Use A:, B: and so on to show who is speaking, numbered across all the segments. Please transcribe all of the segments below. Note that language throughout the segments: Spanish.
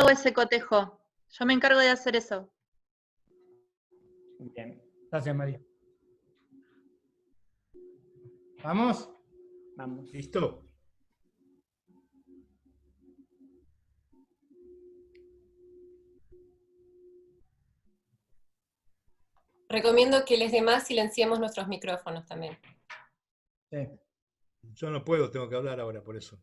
A: hago ese cotejo. Yo me encargo de hacer eso.
B: Bien, gracias María. ¿Vamos?
C: Vamos.
D: ¿Listo?
E: Recomiendo que les demás silenciemos nuestros micrófonos también.
B: Sí,
D: Yo no puedo, tengo que hablar ahora por eso.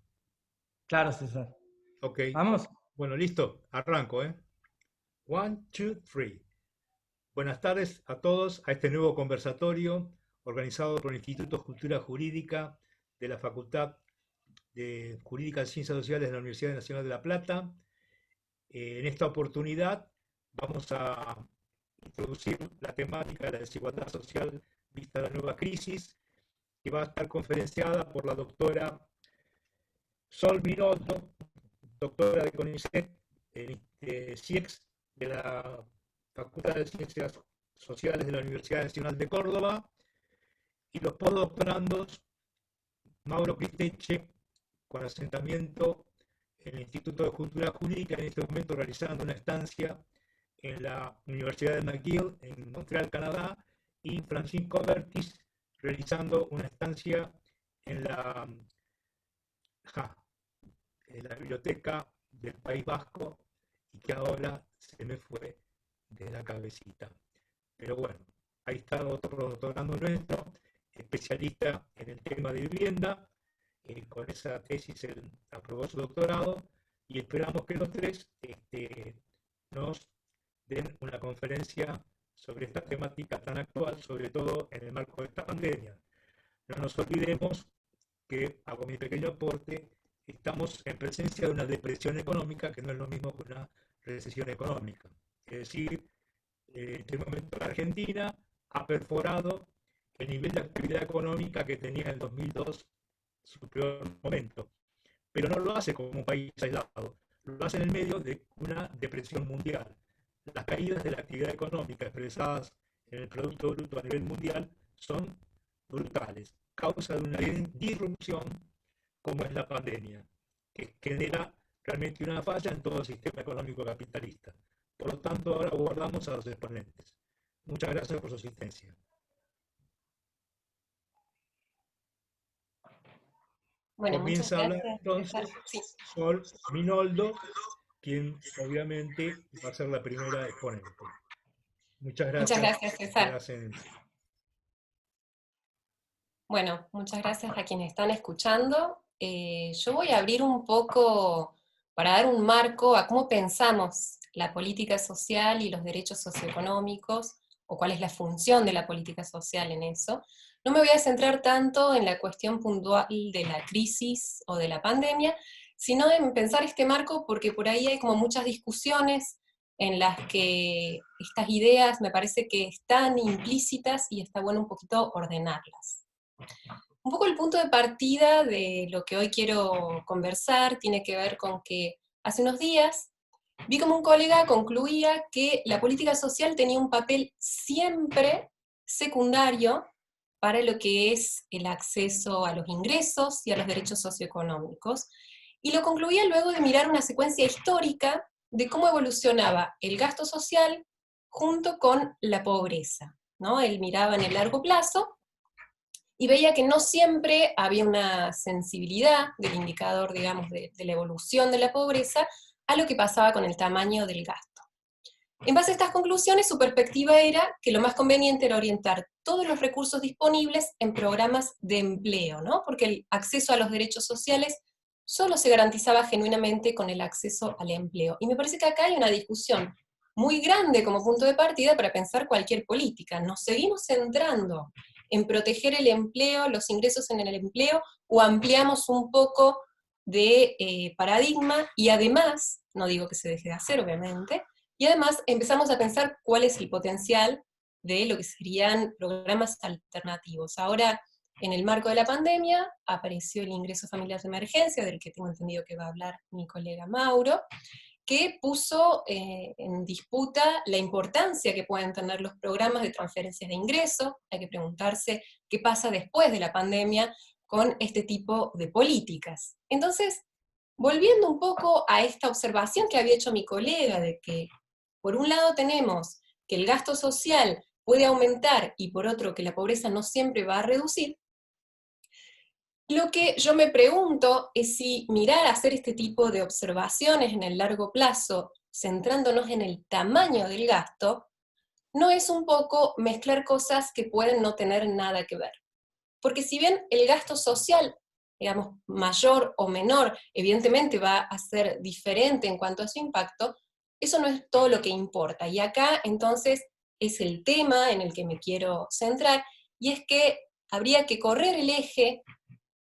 B: claro, César.
D: Ok.
B: ¿Vamos?
D: Bueno, listo. Arranco, ¿eh? 1, 2, 3. Buenas tardes a todos a este nuevo conversatorio organizado por el Instituto de Cultura Jurídica de la Facultad de Jurídica y Ciencias Sociales de la Universidad Nacional de La Plata. En esta oportunidad vamos a introducir la temática de la desigualdad social vista la nueva crisis, que va a estar conferenciada por la doctora Sol Minoldo, doctora de CONICET, CIEX, de la Facultad de Ciencias Sociales de la Universidad Nacional de Córdoba, y los postdoctorandos Mauro Pisteche, con asentamiento en el Instituto de Cultura Jurídica, en este momento realizando una estancia en la Universidad de McGill, en Montreal, Canadá, y Francisco Bertis, realizando una estancia en la Biblioteca del País Vasco, y que ahora se me fue de la cabecita. Pero bueno, ahí está otro doctorando nuestro, especialista en el tema de vivienda, con esa tesis él aprobó su doctorado, y esperamos que los tres nos den una conferencia sobre esta temática tan actual, sobre todo en el marco de esta pandemia. No nos olvidemos que, hago mi pequeño aporte, estamos en presencia de una depresión económica que no es lo mismo que una recesión económica. Es decir, en este momento la Argentina ha perforado el nivel de actividad económica que tenía en 2002, su peor momento. Pero no lo hace como un país aislado, lo hace en el medio de una depresión mundial. Las caídas de la actividad económica expresadas en el Producto Bruto a nivel mundial son brutales, causa de una disrupción como es la pandemia, que genera realmente una falla en todo el sistema económico capitalista. Por lo tanto, ahora abordamos a los exponentes. Muchas gracias por su asistencia.
E: Bueno,
D: Comienza
E: muchas
D: hablando
E: gracias.
D: entonces
E: Sí.
D: Sol Minoldo, quien obviamente va a ser la primera exponente. Muchas gracias.
E: Muchas gracias, César.
D: Gracias.
E: Bueno, muchas gracias a quienes están escuchando. Yo voy a abrir un poco para dar un marco a cómo pensamos la política social y los derechos socioeconómicos, o cuál es la función de la política social en eso. No me voy a centrar tanto en la cuestión puntual de la crisis o de la pandemia, sino en pensar este marco porque por ahí hay como muchas discusiones en las que estas ideas me parece que están implícitas y está bueno un poquito ordenarlas. Un poco el punto de partida de lo que hoy quiero conversar tiene que ver con que hace unos días vi como un colega concluía que la política social tenía un papel siempre secundario para lo que es el acceso a los ingresos y a los derechos socioeconómicos, y lo concluía luego de mirar una secuencia histórica de cómo evolucionaba el gasto social junto con la pobreza, ¿no? Él miraba en el largo plazo y veía que no siempre había una sensibilidad del indicador, digamos, de la evolución de la pobreza a lo que pasaba con el tamaño del gasto. En base a estas conclusiones, su perspectiva era que lo más conveniente era orientar todos los recursos disponibles en programas de empleo, ¿no? Porque el acceso a los derechos sociales solo se garantizaba genuinamente con el acceso al empleo. Y me parece que acá hay una discusión muy grande como punto de partida para pensar cualquier política. ¿Nos seguimos centrando en proteger el empleo, los ingresos en el empleo, o ampliamos un poco de paradigma y además, no digo que se deje de hacer obviamente, y además empezamos a pensar cuál es el potencial de lo que serían programas alternativos? Ahora, en el marco de la pandemia, apareció el ingreso familiar de emergencia, del que tengo entendido que va a hablar mi colega Mauro, que puso en disputa la importancia que pueden tener los programas de transferencias de ingreso. Hay que preguntarse qué pasa después de la pandemia con este tipo de políticas. Entonces, volviendo un poco a esta observación que había hecho mi colega, de que por un lado tenemos que el gasto social puede aumentar y por otro que la pobreza no siempre va a reducir, lo que yo me pregunto es si mirar a hacer este tipo de observaciones en el largo plazo, centrándonos en el tamaño del gasto, no es un poco mezclar cosas que pueden no tener nada que ver. Porque si bien el gasto social, digamos, mayor o menor, evidentemente va a ser diferente en cuanto a su impacto, eso no es todo lo que importa. Y acá, entonces, es el tema en el que me quiero centrar, y es que habría que correr el eje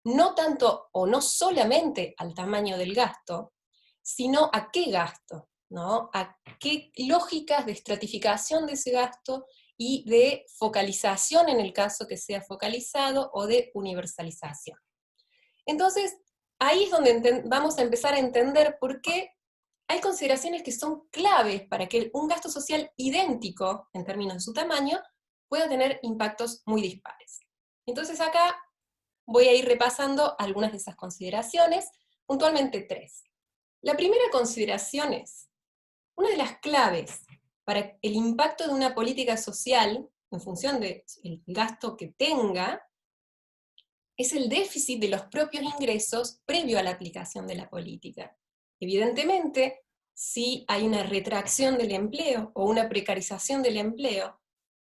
E: no tanto o no solamente al tamaño del gasto, sino a qué gasto, ¿no? A qué lógicas de estratificación de ese gasto y de focalización en el caso que sea focalizado o de universalización. Entonces, ahí es donde vamos a empezar a entender por qué hay consideraciones que son claves para que un gasto social idéntico, en términos de su tamaño, pueda tener impactos muy dispares. Entonces acá voy a ir repasando algunas de esas consideraciones, puntualmente 3. La primera consideración es, una de las claves para el impacto de una política social, en función del gasto que tenga, es el déficit de los propios ingresos previo a la aplicación de la política. Evidentemente, si hay una retracción del empleo o una precarización del empleo,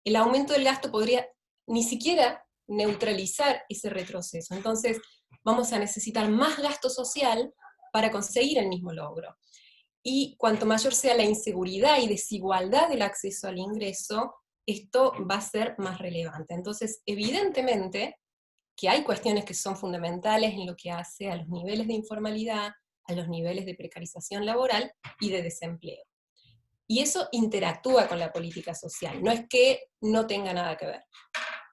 E: el aumento del gasto podría ni siquiera neutralizar ese retroceso. Entonces, vamos a necesitar más gasto social para conseguir el mismo logro. Y cuanto mayor sea la inseguridad y desigualdad del acceso al ingreso, esto va a ser más relevante. Entonces, evidentemente, que hay cuestiones que son fundamentales en lo que hace a los niveles de informalidad, a los niveles de precarización laboral y de desempleo. Y eso interactúa con la política social, no es que no tenga nada que ver.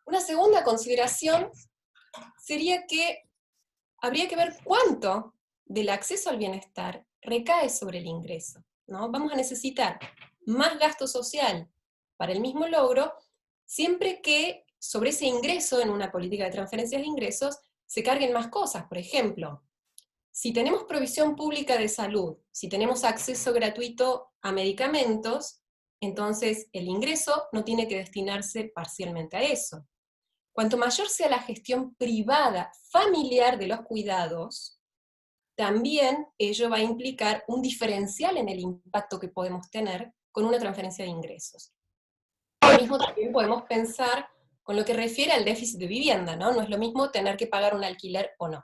E: Una segunda consideración sería que habría que ver cuánto del acceso al bienestar recae sobre el ingreso, ¿no? Vamos a necesitar más gasto social para el mismo logro, siempre que sobre ese ingreso en una política de transferencias de ingresos se carguen más cosas. Por ejemplo, si tenemos provisión pública de salud, si tenemos acceso gratuito a medicamentos, entonces el ingreso no tiene que destinarse parcialmente a eso. Cuanto mayor sea la gestión privada familiar de los cuidados, también ello va a implicar un diferencial en el impacto que podemos tener con una transferencia de ingresos. Lo mismo también podemos pensar con lo que refiere al déficit de vivienda, ¿no? No es lo mismo tener que pagar un alquiler o no.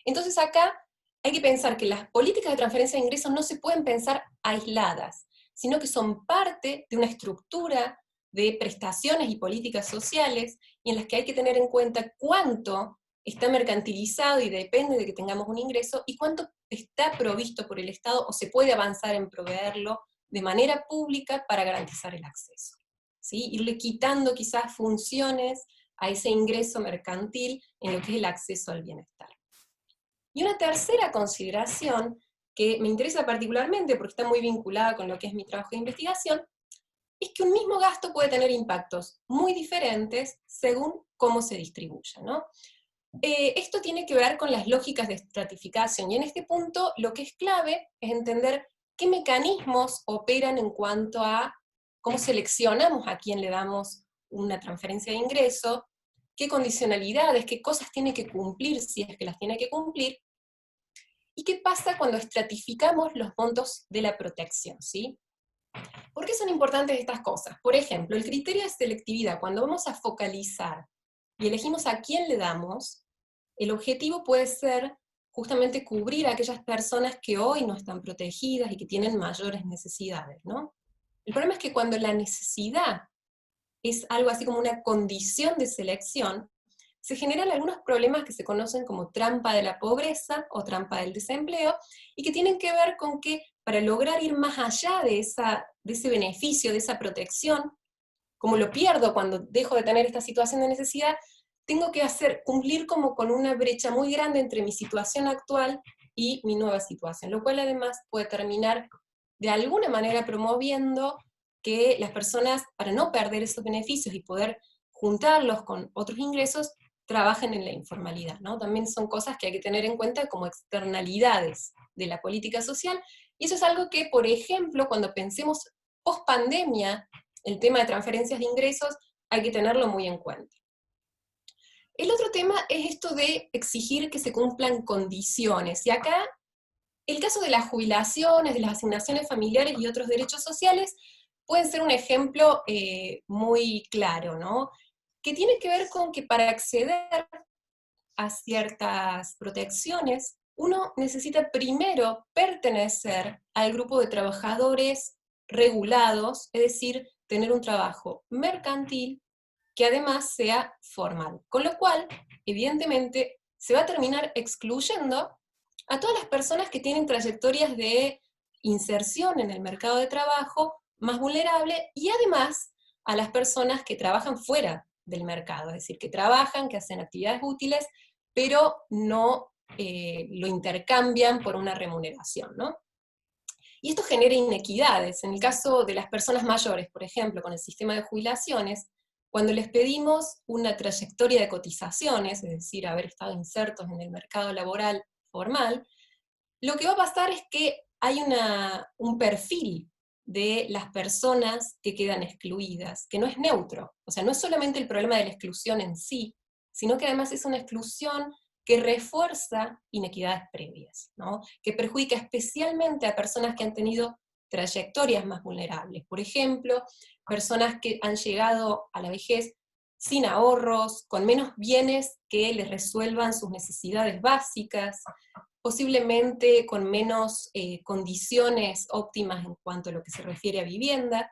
E: Entonces acá hay que pensar que las políticas de transferencia de ingresos no se pueden pensar aisladas, sino que son parte de una estructura de prestaciones y políticas sociales, y en las que hay que tener en cuenta cuánto está mercantilizado y depende de que tengamos un ingreso, y cuánto está provisto por el Estado o se puede avanzar en proveerlo de manera pública para garantizar el acceso. ¿Sí? Irle quitando quizás funciones a ese ingreso mercantil en lo que es el acceso al bienestar. Y una tercera consideración que me interesa particularmente porque está muy vinculada con lo que es mi trabajo de investigación, es que un mismo gasto puede tener impactos muy diferentes según cómo se distribuya, ¿no? Esto tiene que ver con las lógicas de estratificación, y en este punto lo que es clave es entender qué mecanismos operan en cuanto a cómo seleccionamos a quién le damos una transferencia de ingreso, qué condicionalidades, qué cosas tiene que cumplir si es que las tiene que cumplir, y qué pasa cuando estratificamos los montos de la protección, ¿sí? ¿Por qué son importantes estas cosas? Por ejemplo, el criterio de selectividad, cuando vamos a focalizar y elegimos a quién le damos, el objetivo puede ser justamente cubrir a aquellas personas que hoy no están protegidas y que tienen mayores necesidades, ¿no? El problema es que cuando la necesidad es algo así como una condición de selección, se generan algunos problemas que se conocen como trampa de la pobreza o trampa del desempleo, y que tienen que ver con que para lograr ir más allá de ese beneficio, de esa protección, como lo pierdo cuando dejo de tener esta situación de necesidad, tengo que cumplir como con una brecha muy grande entre mi situación actual y mi nueva situación, lo cual además puede terminar de alguna manera promoviendo que las personas, para no perder esos beneficios y poder juntarlos con otros ingresos, trabajan en la informalidad, ¿no? También son cosas que hay que tener en cuenta como externalidades de la política social, y eso es algo que, por ejemplo, cuando pensemos post-pandemia, el tema de transferencias de ingresos, hay que tenerlo muy en cuenta. El otro tema es esto de exigir que se cumplan condiciones, y acá el caso de las jubilaciones, de las asignaciones familiares y otros derechos sociales pueden ser un ejemplo muy claro, ¿no? Que tiene que ver con que para acceder a ciertas protecciones, uno necesita primero pertenecer al grupo de trabajadores regulados, es decir, tener un trabajo mercantil que además sea formal. Con lo cual, evidentemente, se va a terminar excluyendo a todas las personas que tienen trayectorias de inserción en el mercado de trabajo más vulnerable, y además a las personas que trabajan fuera del mercado, es decir, que trabajan, que hacen actividades útiles, pero no lo intercambian por una remuneración, ¿no? Y esto genera inequidades. En el caso de las personas mayores, por ejemplo, con el sistema de jubilaciones, cuando les pedimos una trayectoria de cotizaciones, es decir, haber estado insertos en el mercado laboral formal, lo que va a pasar es que hay un perfil de las personas que quedan excluidas, que no es neutro. O sea, no es solamente el problema de la exclusión en sí, sino que además es una exclusión que refuerza inequidades previas, ¿no? Que perjudica especialmente a personas que han tenido trayectorias más vulnerables. Por ejemplo, personas que han llegado a la vejez sin ahorros, con menos bienes que les resuelvan sus necesidades básicas, posiblemente con menos condiciones óptimas en cuanto a lo que se refiere a vivienda,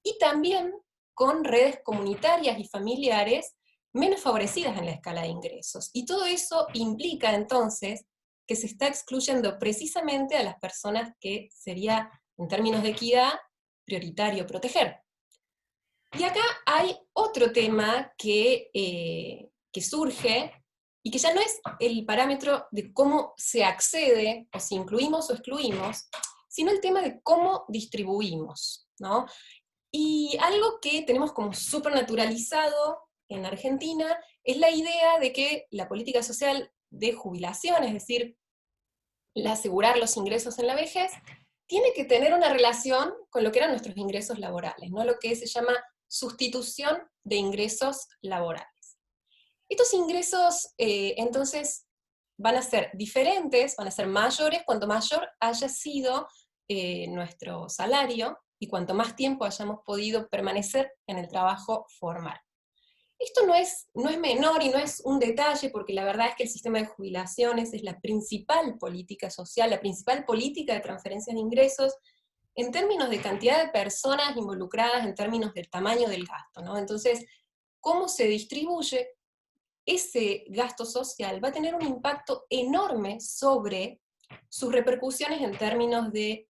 E: y también con redes comunitarias y familiares menos favorecidas en la escala de ingresos. Y todo eso implica entonces que se está excluyendo precisamente a las personas que sería, en términos de equidad, prioritario proteger. Y acá hay otro tema que surge, y que ya no es el parámetro de cómo se accede, o si incluimos o excluimos, sino el tema de cómo distribuimos, ¿no? Y algo que tenemos como súper naturalizado en Argentina es la idea de que la política social de jubilación, es decir, el asegurar los ingresos en la vejez, tiene que tener una relación con lo que eran nuestros ingresos laborales, ¿no? Lo que se llama sustitución de ingresos laborales. Estos ingresos, entonces, van a ser diferentes, van a ser mayores cuanto mayor haya sido nuestro salario y cuanto más tiempo hayamos podido permanecer en el trabajo formal. Esto no es menor y no es un detalle, porque la verdad es que el sistema de jubilaciones es la principal política social, la principal política de transferencias de ingresos, en términos de cantidad de personas involucradas, en términos del tamaño del gasto, ¿no? Entonces, cómo se distribuye ese gasto social va a tener un impacto enorme sobre sus repercusiones en términos de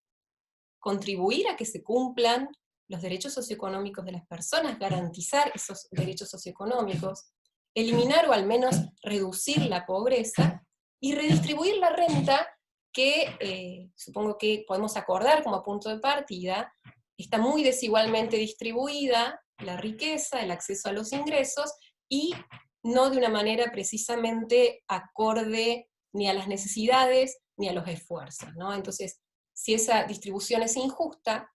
E: contribuir a que se cumplan los derechos socioeconómicos de las personas, garantizar esos derechos socioeconómicos, eliminar o al menos reducir la pobreza, y redistribuir la renta que supongo que podemos acordar como punto de partida, está muy desigualmente distribuida la riqueza, el acceso a los ingresos, y no de una manera precisamente acorde ni a las necesidades ni a los esfuerzos, ¿no? Entonces, si esa distribución es injusta,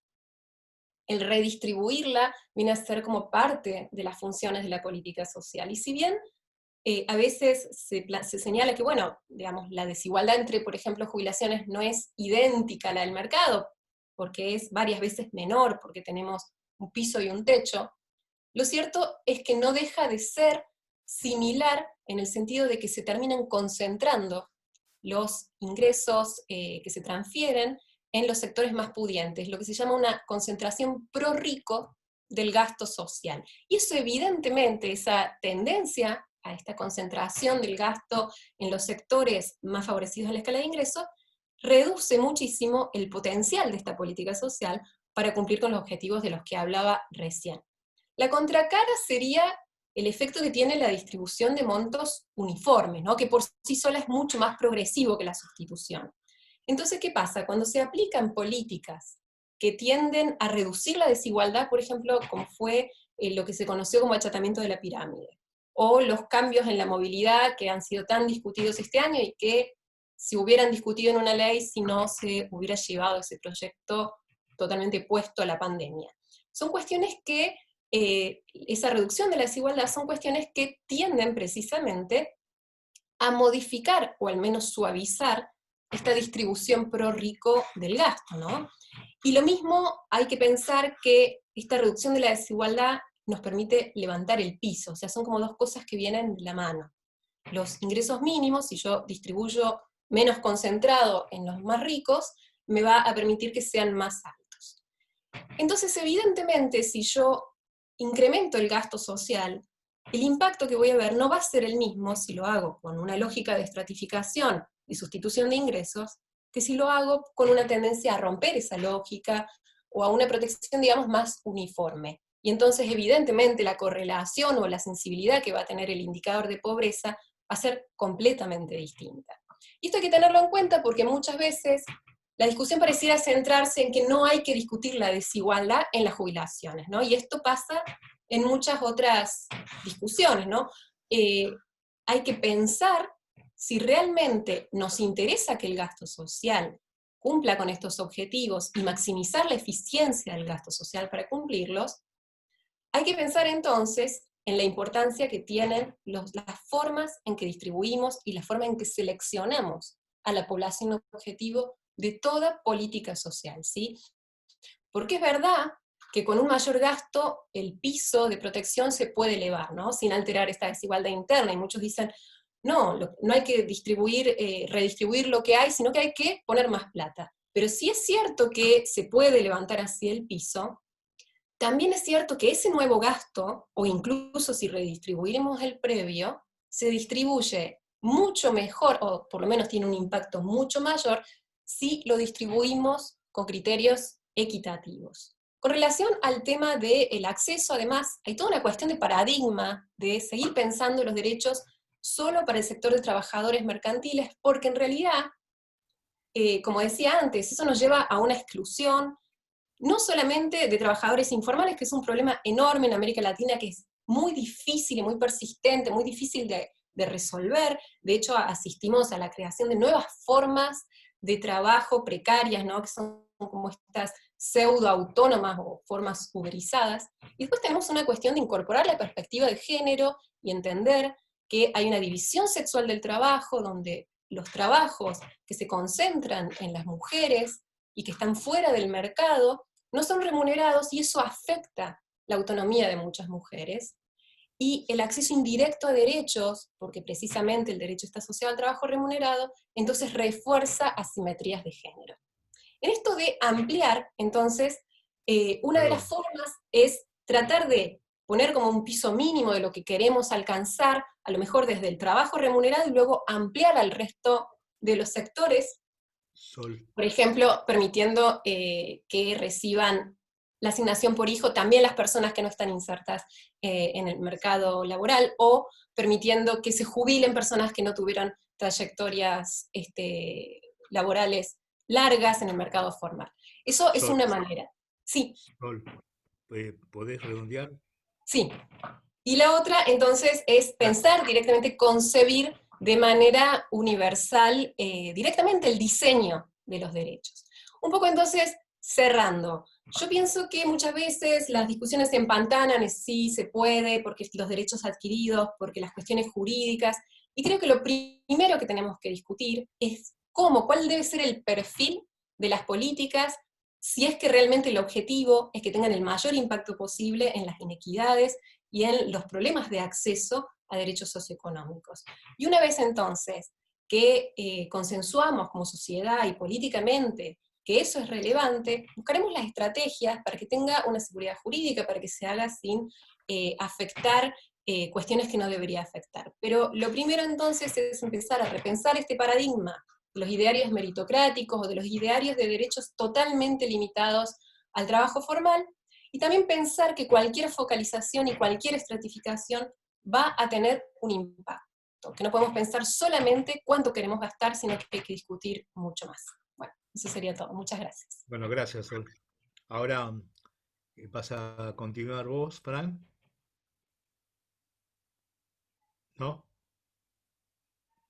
E: el redistribuirla viene a ser como parte de las funciones de la política social. Y si bien a veces se señala que, bueno, digamos, la desigualdad entre, por ejemplo, jubilaciones no es idéntica a la del mercado, porque es varias veces menor, porque tenemos un piso y un techo, lo cierto es que no deja de ser similar en el sentido de que se terminan concentrando los ingresos que se transfieren en los sectores más pudientes, lo que se llama una concentración pro rico del gasto social. Y eso evidentemente, esa tendencia a esta concentración del gasto en los sectores más favorecidos en la escala de ingresos, reduce muchísimo el potencial de esta política social para cumplir con los objetivos de los que hablaba recién. La contracara sería el efecto que tiene la distribución de montos uniformes, ¿no? Que por sí sola es mucho más progresivo que la sustitución. Entonces, ¿qué pasa? Cuando se aplican políticas que tienden a reducir la desigualdad, por ejemplo, como fue lo que se conoció como achatamiento de la pirámide, o los cambios en la movilidad que han sido tan discutidos este año y que se hubieran discutido en una ley si no se hubiera llevado ese proyecto totalmente puesto a la pandemia. Son cuestiones que, esa reducción de la desigualdad son cuestiones que tienden precisamente a modificar, o al menos suavizar, esta distribución pro-rico del gasto, ¿no? Y lo mismo hay que pensar que esta reducción de la desigualdad nos permite levantar el piso, o sea, son como dos cosas que vienen de la mano. Los ingresos mínimos, si yo distribuyo menos concentrado en los más ricos, me va a permitir que sean más altos. Entonces, evidentemente, si yo incremento el gasto social, el impacto que voy a ver no va a ser el mismo si lo hago con una lógica de estratificación y sustitución de ingresos, que si lo hago con una tendencia a romper esa lógica o a una protección, digamos, más uniforme. Y entonces, evidentemente, la correlación o la sensibilidad que va a tener el indicador de pobreza va a ser completamente distinta. Y esto hay que tenerlo en cuenta porque muchas veces la discusión pareciera centrarse en que no hay que discutir la desigualdad en las jubilaciones, ¿no? Y esto pasa en muchas otras discusiones, ¿no? Hay que pensar si realmente nos interesa que el gasto social cumpla con estos objetivos y maximizar la eficiencia del gasto social para cumplirlos. Hay que pensar entonces en la importancia que tienen las formas en que distribuimos y la forma en que seleccionamos a la población objetivo de toda política social, ¿sí? Porque es verdad que con un mayor gasto el piso de protección se puede elevar, ¿no? Sin alterar esta desigualdad interna, y muchos dicen, no, no hay que redistribuir lo que hay, sino que hay que poner más plata. Pero sí es cierto que se puede levantar así el piso, también es cierto que ese nuevo gasto, o incluso si redistribuimos el previo, se distribuye mucho mejor, o por lo menos tiene un impacto mucho mayor, si lo distribuimos con criterios equitativos. Con relación al tema del acceso, además, hay toda una cuestión de paradigma, de seguir pensando los derechos solo para el sector de trabajadores mercantiles, porque en realidad, como decía antes, eso nos lleva a una exclusión, no solamente de trabajadores informales, que es un problema enorme en América Latina, que es muy difícil y muy persistente, muy difícil de resolver. De hecho, asistimos a la creación de nuevas formas de trabajo precarias, ¿no? Que son como estas pseudo-autónomas o formas uberizadas. Y después tenemos una cuestión de incorporar la perspectiva de género y entender que hay una división sexual del trabajo, donde los trabajos que se concentran en las mujeres y que están fuera del mercado no son remunerados, y eso afecta la autonomía de muchas mujeres. Y el acceso indirecto a derechos, porque precisamente el derecho está asociado al trabajo remunerado, entonces refuerza asimetrías de género. En esto de ampliar, entonces, una de las formas es tratar de poner como un piso mínimo de lo que queremos alcanzar, a lo mejor desde el trabajo remunerado, y luego ampliar al resto de los sectores.
D: Sol.
E: Por ejemplo, permitiendo que reciban la asignación por hijo también las personas que no están insertas en el mercado laboral, o permitiendo que se jubilen personas que no tuvieron trayectorias laborales largas en el mercado formal. Eso es una manera. Sí.
D: Sol, ¿podés redondear?
E: Sí. Y la otra, entonces, es pensar directamente, concebir de manera universal directamente el diseño de los derechos. Un poco entonces, cerrando, yo pienso que muchas veces las discusiones se empantanan en sí se puede, porque los derechos adquiridos, porque las cuestiones jurídicas, y creo que lo primero que tenemos que discutir es cuál debe ser el perfil de las políticas, si es que realmente el objetivo es que tengan el mayor impacto posible en las inequidades y en los problemas de acceso a derechos socioeconómicos. Y una vez entonces que consensuamos como sociedad y políticamente que eso es relevante, buscaremos las estrategias para que tenga una seguridad jurídica, para que se haga sin afectar cuestiones que no debería afectar. Pero lo primero entonces es empezar a repensar este paradigma de los idearios meritocráticos o de los idearios de derechos totalmente limitados al trabajo formal, y también pensar que cualquier focalización y cualquier estratificación va a tener un impacto, que no podemos pensar solamente cuánto queremos gastar, sino que hay que discutir mucho más. Bueno, eso sería todo. Muchas gracias.
D: Bueno, gracias, Sol. Ahora vas a continuar vos, Fran. ¿No?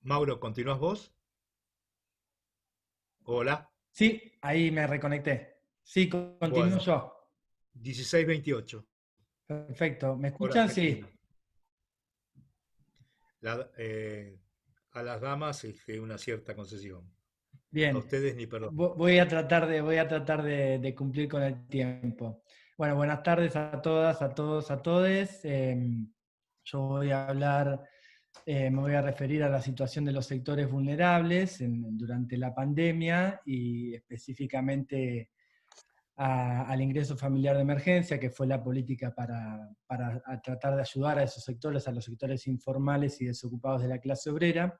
D: Mauro, ¿continúas vos? Hola.
B: Sí, ahí me reconecté. Sí, continúo
D: Bueno,
B: yo.
D: 16:28,
B: Perfecto. ¿Me
D: hora
B: escuchan? Sí.
D: argentina. La- eh, a las damas una cierta concesión. A
B: Bien.
D: ustedes ni perdón.
B: Voy a tratar de cumplir con el tiempo. Bueno, buenas tardes a todas, a todos, a todes. Yo voy a hablar, me voy a referir a la situación de los sectores vulnerables durante la pandemia y específicamente al ingreso familiar de emergencia, que fue la política para tratar de ayudar a esos sectores, a los sectores informales y desocupados de la clase obrera.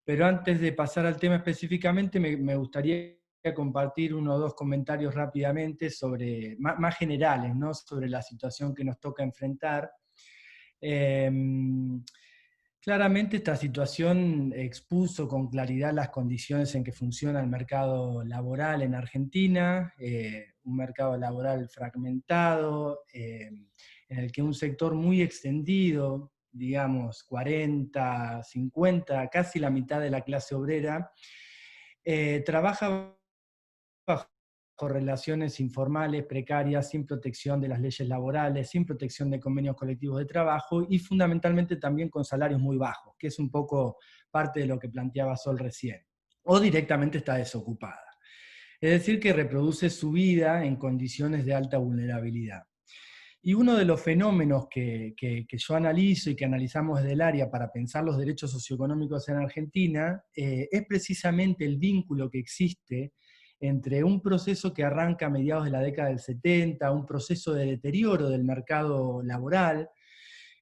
B: Pero antes de pasar al tema específicamente, me gustaría compartir uno o dos comentarios rápidamente sobre, más generales, ¿no? Sobre la situación que nos toca enfrentar. Eh, Claramente esta situación expuso con claridad las condiciones en que funciona el mercado laboral en Argentina, un mercado laboral fragmentado, en el que un sector muy extendido, digamos 40, 50, casi la mitad de la clase obrera, trabaja bajo relaciones informales, precarias, sin protección de las leyes laborales, sin protección de convenios colectivos de trabajo y fundamentalmente también con salarios muy bajos, que es un poco parte de lo que planteaba Sol recién, o directamente está desocupada. Es decir, que reproduce su vida en condiciones de alta vulnerabilidad. Y uno de los fenómenos que yo analizo y que analizamos desde el área para pensar los derechos socioeconómicos en Argentina es precisamente el vínculo que existe entre un proceso que arranca a mediados de la década del 70, un proceso de deterioro del mercado laboral,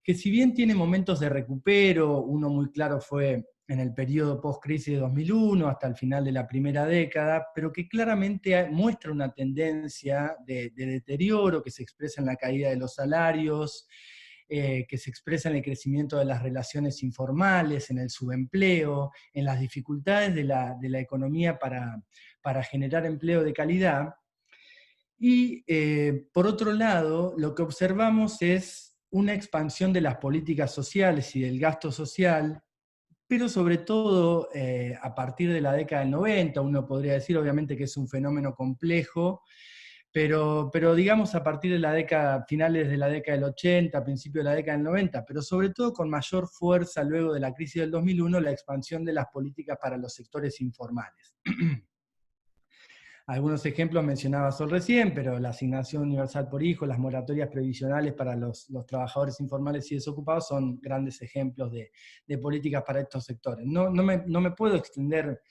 B: que si bien tiene momentos de recupero, uno muy claro fue en el periodo post-crisis de 2001 hasta el final de la primera década, pero que claramente muestra una tendencia de deterioro que se expresa en la caída de los salarios, que se expresa en el crecimiento de las relaciones informales, en el subempleo, en las dificultades de la economía para generar empleo de calidad. Y por otro lado, lo que observamos es una expansión de las políticas sociales y del gasto social, pero sobre todo a partir de la década del 90, uno podría decir obviamente que es un fenómeno complejo, pero digamos a partir de la década, finales de la década del 80, principios de la década del 90, pero sobre todo con mayor fuerza luego de la crisis del 2001, la expansión de las políticas para los sectores informales. Algunos ejemplos mencionaba Sol recién, pero la asignación universal por hijo, las moratorias previsionales para los trabajadores informales y desocupados son grandes ejemplos de políticas para estos sectores. No me puedo extender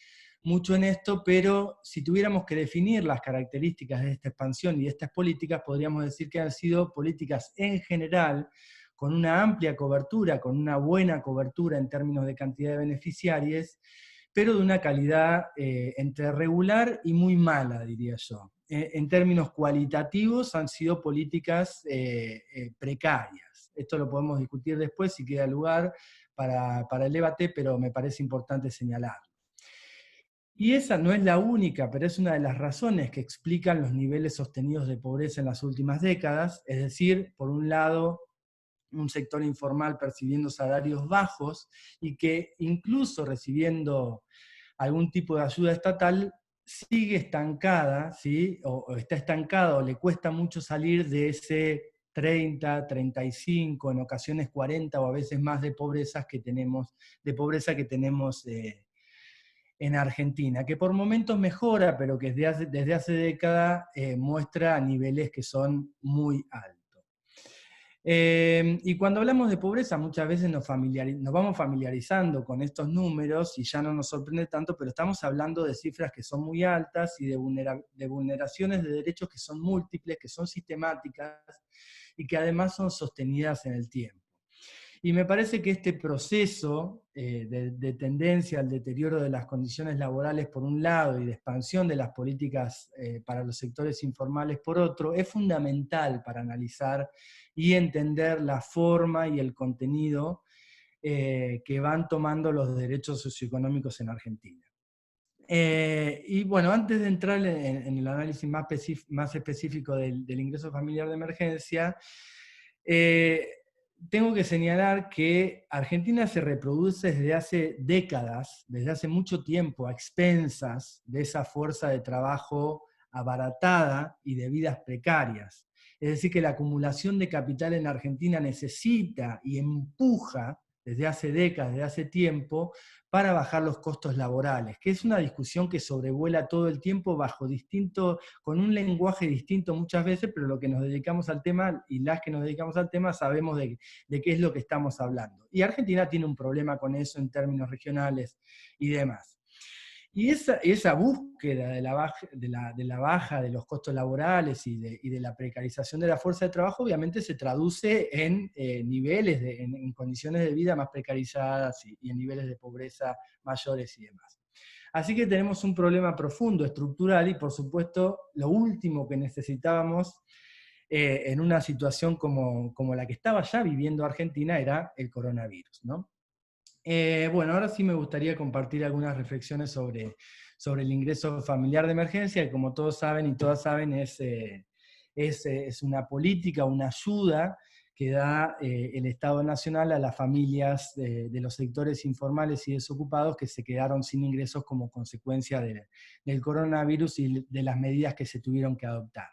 B: mucho en esto, pero si tuviéramos que definir las características de esta expansión y de estas políticas, podríamos decir que han sido políticas en general con una amplia cobertura, con una buena cobertura en términos de cantidad de beneficiarios, pero de una calidad entre regular y muy mala, diría yo. En términos cualitativos han sido políticas precarias. Esto lo podemos discutir después si queda lugar para el debate, pero me parece importante señalarlo. Y esa no es la única, pero es una de las razones que explican los niveles sostenidos de pobreza en las últimas décadas, es decir, por un lado, un sector informal percibiendo salarios bajos y que incluso recibiendo algún tipo de ayuda estatal sigue estancada, ¿sí? o está estancada o le cuesta mucho salir de ese 30, 35, en ocasiones 40 o a veces más de pobreza que tenemos en Argentina, que por momentos mejora, pero que desde hace décadas muestra niveles que son muy altos. Y cuando hablamos de pobreza, muchas veces nos vamos familiarizando con estos números y ya no nos sorprende tanto, pero estamos hablando de cifras que son muy altas y de vulneraciones de derechos que son múltiples, que son sistemáticas y que además son sostenidas en el tiempo. Y me parece que este proceso de tendencia al deterioro de las condiciones laborales por un lado y de expansión de las políticas para los sectores informales por otro, es fundamental para analizar y entender la forma y el contenido que van tomando los derechos socioeconómicos en Argentina. Y bueno, antes de entrar en el análisis más específico del ingreso familiar de emergencia, tengo que señalar que Argentina se reproduce desde hace décadas, desde hace mucho tiempo, a expensas de esa fuerza de trabajo abaratada y de vidas precarias. Es decir, que la acumulación de capital en Argentina necesita y empuja desde hace décadas, desde hace tiempo, para bajar los costos laborales, que es una discusión que sobrevuela todo el tiempo con un lenguaje distinto muchas veces, pero lo que nos dedicamos al tema y las que nos dedicamos al tema sabemos de qué es lo que estamos hablando. Y Argentina tiene un problema con eso en términos regionales y demás. Y esa búsqueda de la baja de los costos laborales y de la precarización de la fuerza de trabajo obviamente se traduce en niveles, en condiciones de vida más precarizadas y en niveles de pobreza mayores y demás. Así que tenemos un problema profundo, estructural, y por supuesto lo último que necesitábamos en una situación como la que estaba ya viviendo Argentina era el coronavirus, ¿no? Bueno, ahora sí me gustaría compartir algunas reflexiones sobre el ingreso familiar de emergencia, que como todos saben y todas saben es una política, una ayuda que da el Estado Nacional a las familias de los sectores informales y desocupados que se quedaron sin ingresos como consecuencia del coronavirus y de las medidas que se tuvieron que adoptar.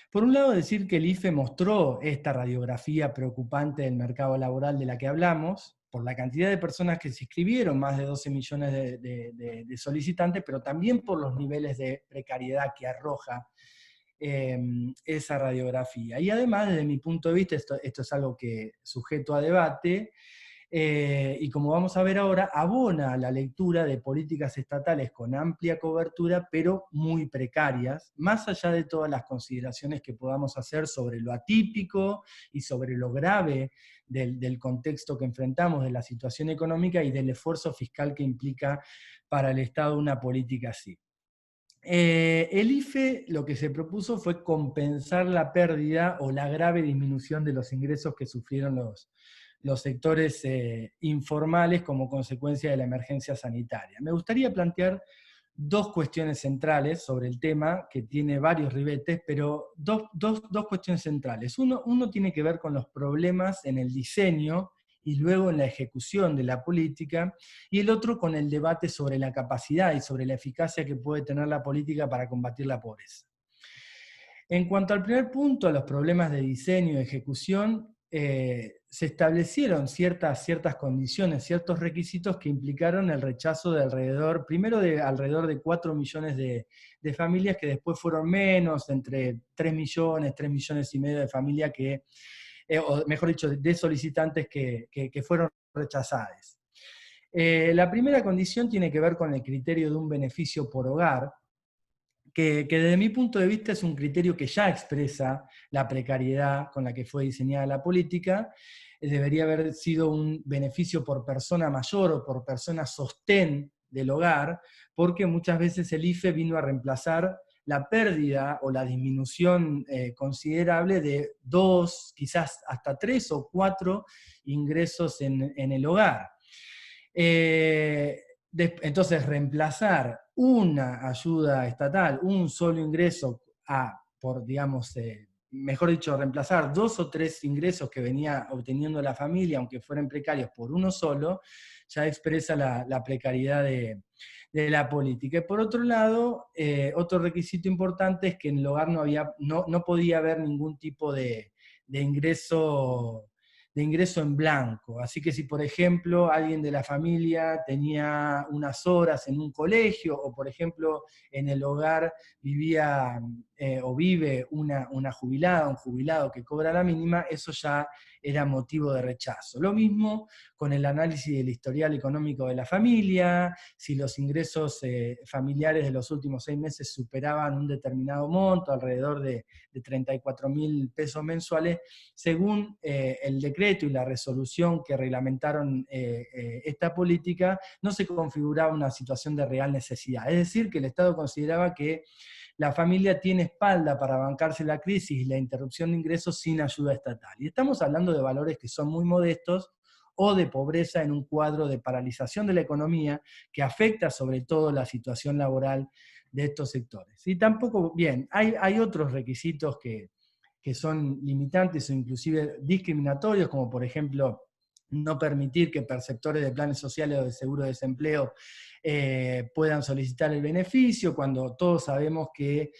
B: Por un lado, decir que el IFE mostró esta radiografía preocupante del mercado laboral de la que hablamos, por la cantidad de personas que se inscribieron, más de 12 millones de solicitantes, pero también por los niveles de precariedad que arroja esa radiografía. Y además, desde mi punto de vista, esto es algo que sujeto a debate, y como vamos a ver ahora, abona la lectura de políticas estatales con amplia cobertura, pero muy precarias, más allá de todas las consideraciones que podamos hacer sobre lo atípico y sobre lo grave del contexto que enfrentamos, de la situación económica y del esfuerzo fiscal que implica para el Estado una política así. El IFE lo que se propuso fue compensar la pérdida o la grave disminución de los ingresos que sufrieron los sectores informales como consecuencia de la emergencia sanitaria. Me gustaría plantear dos cuestiones centrales sobre el tema, que tiene varios ribetes, pero dos cuestiones centrales. Uno tiene que ver con los problemas en el diseño y luego en la ejecución de la política, y el otro con el debate sobre la capacidad y sobre la eficacia que puede tener la política para combatir la pobreza. En cuanto al primer punto, los problemas de diseño y ejecución, se establecieron ciertas condiciones, ciertos requisitos que implicaron el rechazo de alrededor de 4 millones de familias, que después fueron menos, entre 3 millones y medio de familias o mejor dicho, de solicitantes que fueron rechazadas. La primera condición tiene que ver con el criterio de un beneficio por hogar, que desde mi punto de vista es un criterio que ya expresa la precariedad con la que fue diseñada la política. Debería haber sido un beneficio por persona mayor o por persona sostén del hogar, porque muchas veces el IFE vino a reemplazar la pérdida o la disminución considerable de 2, quizás hasta 3 o 4 ingresos en el hogar. Entonces, reemplazar una ayuda estatal, un solo ingreso, mejor dicho, reemplazar 2 o 3 ingresos que venía obteniendo la familia, aunque fueran precarios, por uno solo, ya expresa la precariedad de la política. Y por otro lado, otro requisito importante es que en el hogar no podía haber ningún tipo de ingreso en blanco. Así que si, por ejemplo, alguien de la familia tenía unas horas en un colegio, o por ejemplo, en el hogar vivía o vive una jubilada, un jubilado que cobra la mínima, eso ya era motivo de rechazo. Lo mismo con el análisis del historial económico de la familia, si los ingresos familiares de los últimos 6 meses superaban un determinado monto, alrededor de 34.000 pesos mensuales, según el decreto y la resolución que reglamentaron esta política, no se configuraba una situación de real necesidad. Es decir, que el Estado consideraba que la familia tiene espalda para bancarse la crisis y la interrupción de ingresos sin ayuda estatal. Y estamos hablando de valores que son muy modestos, o de pobreza en un cuadro de paralización de la economía que afecta sobre todo la situación laboral de estos sectores. Y tampoco, bien, hay otros requisitos que que son limitantes o inclusive discriminatorios, como por ejemplo no permitir que perceptores de planes sociales o de seguro de desempleo puedan solicitar el beneficio, cuando todos sabemos que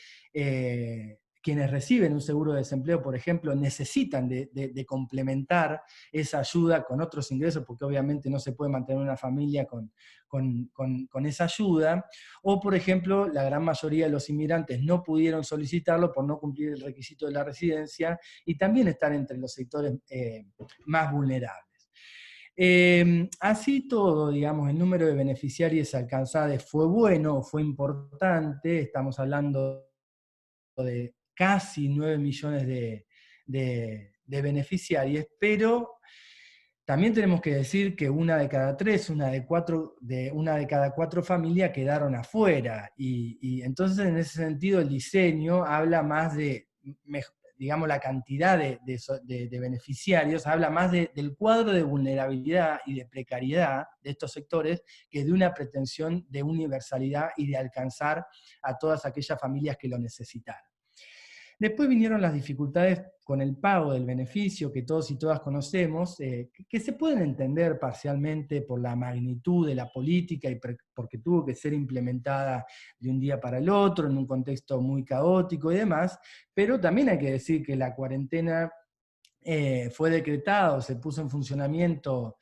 B: quienes reciben un seguro de desempleo, por ejemplo, necesitan de complementar esa ayuda con otros ingresos, porque obviamente no se puede mantener una familia con esa ayuda, o por ejemplo, la gran mayoría de los inmigrantes no pudieron solicitarlo por no cumplir el requisito de la residencia, y también están entre los sectores más vulnerables. Así todo, digamos, el número de beneficiarios alcanzados fue bueno, fue importante, estamos hablando de casi 9 millones de beneficiarios, pero también tenemos que decir que una de cada tres, una de cada cuatro familias quedaron afuera, y entonces en ese sentido el diseño habla más de, digamos, la cantidad de beneficiarios, habla más del cuadro de vulnerabilidad y de precariedad de estos sectores que de una pretensión de universalidad y de alcanzar a todas aquellas familias que lo necesitaran. Después vinieron las dificultades con el pago del beneficio, que todos y todas conocemos, que se pueden entender parcialmente por la magnitud de la política y porque tuvo que ser implementada de un día para el otro, en un contexto muy caótico y demás, pero también hay que decir que la cuarentena fue decretada o se puso en funcionamiento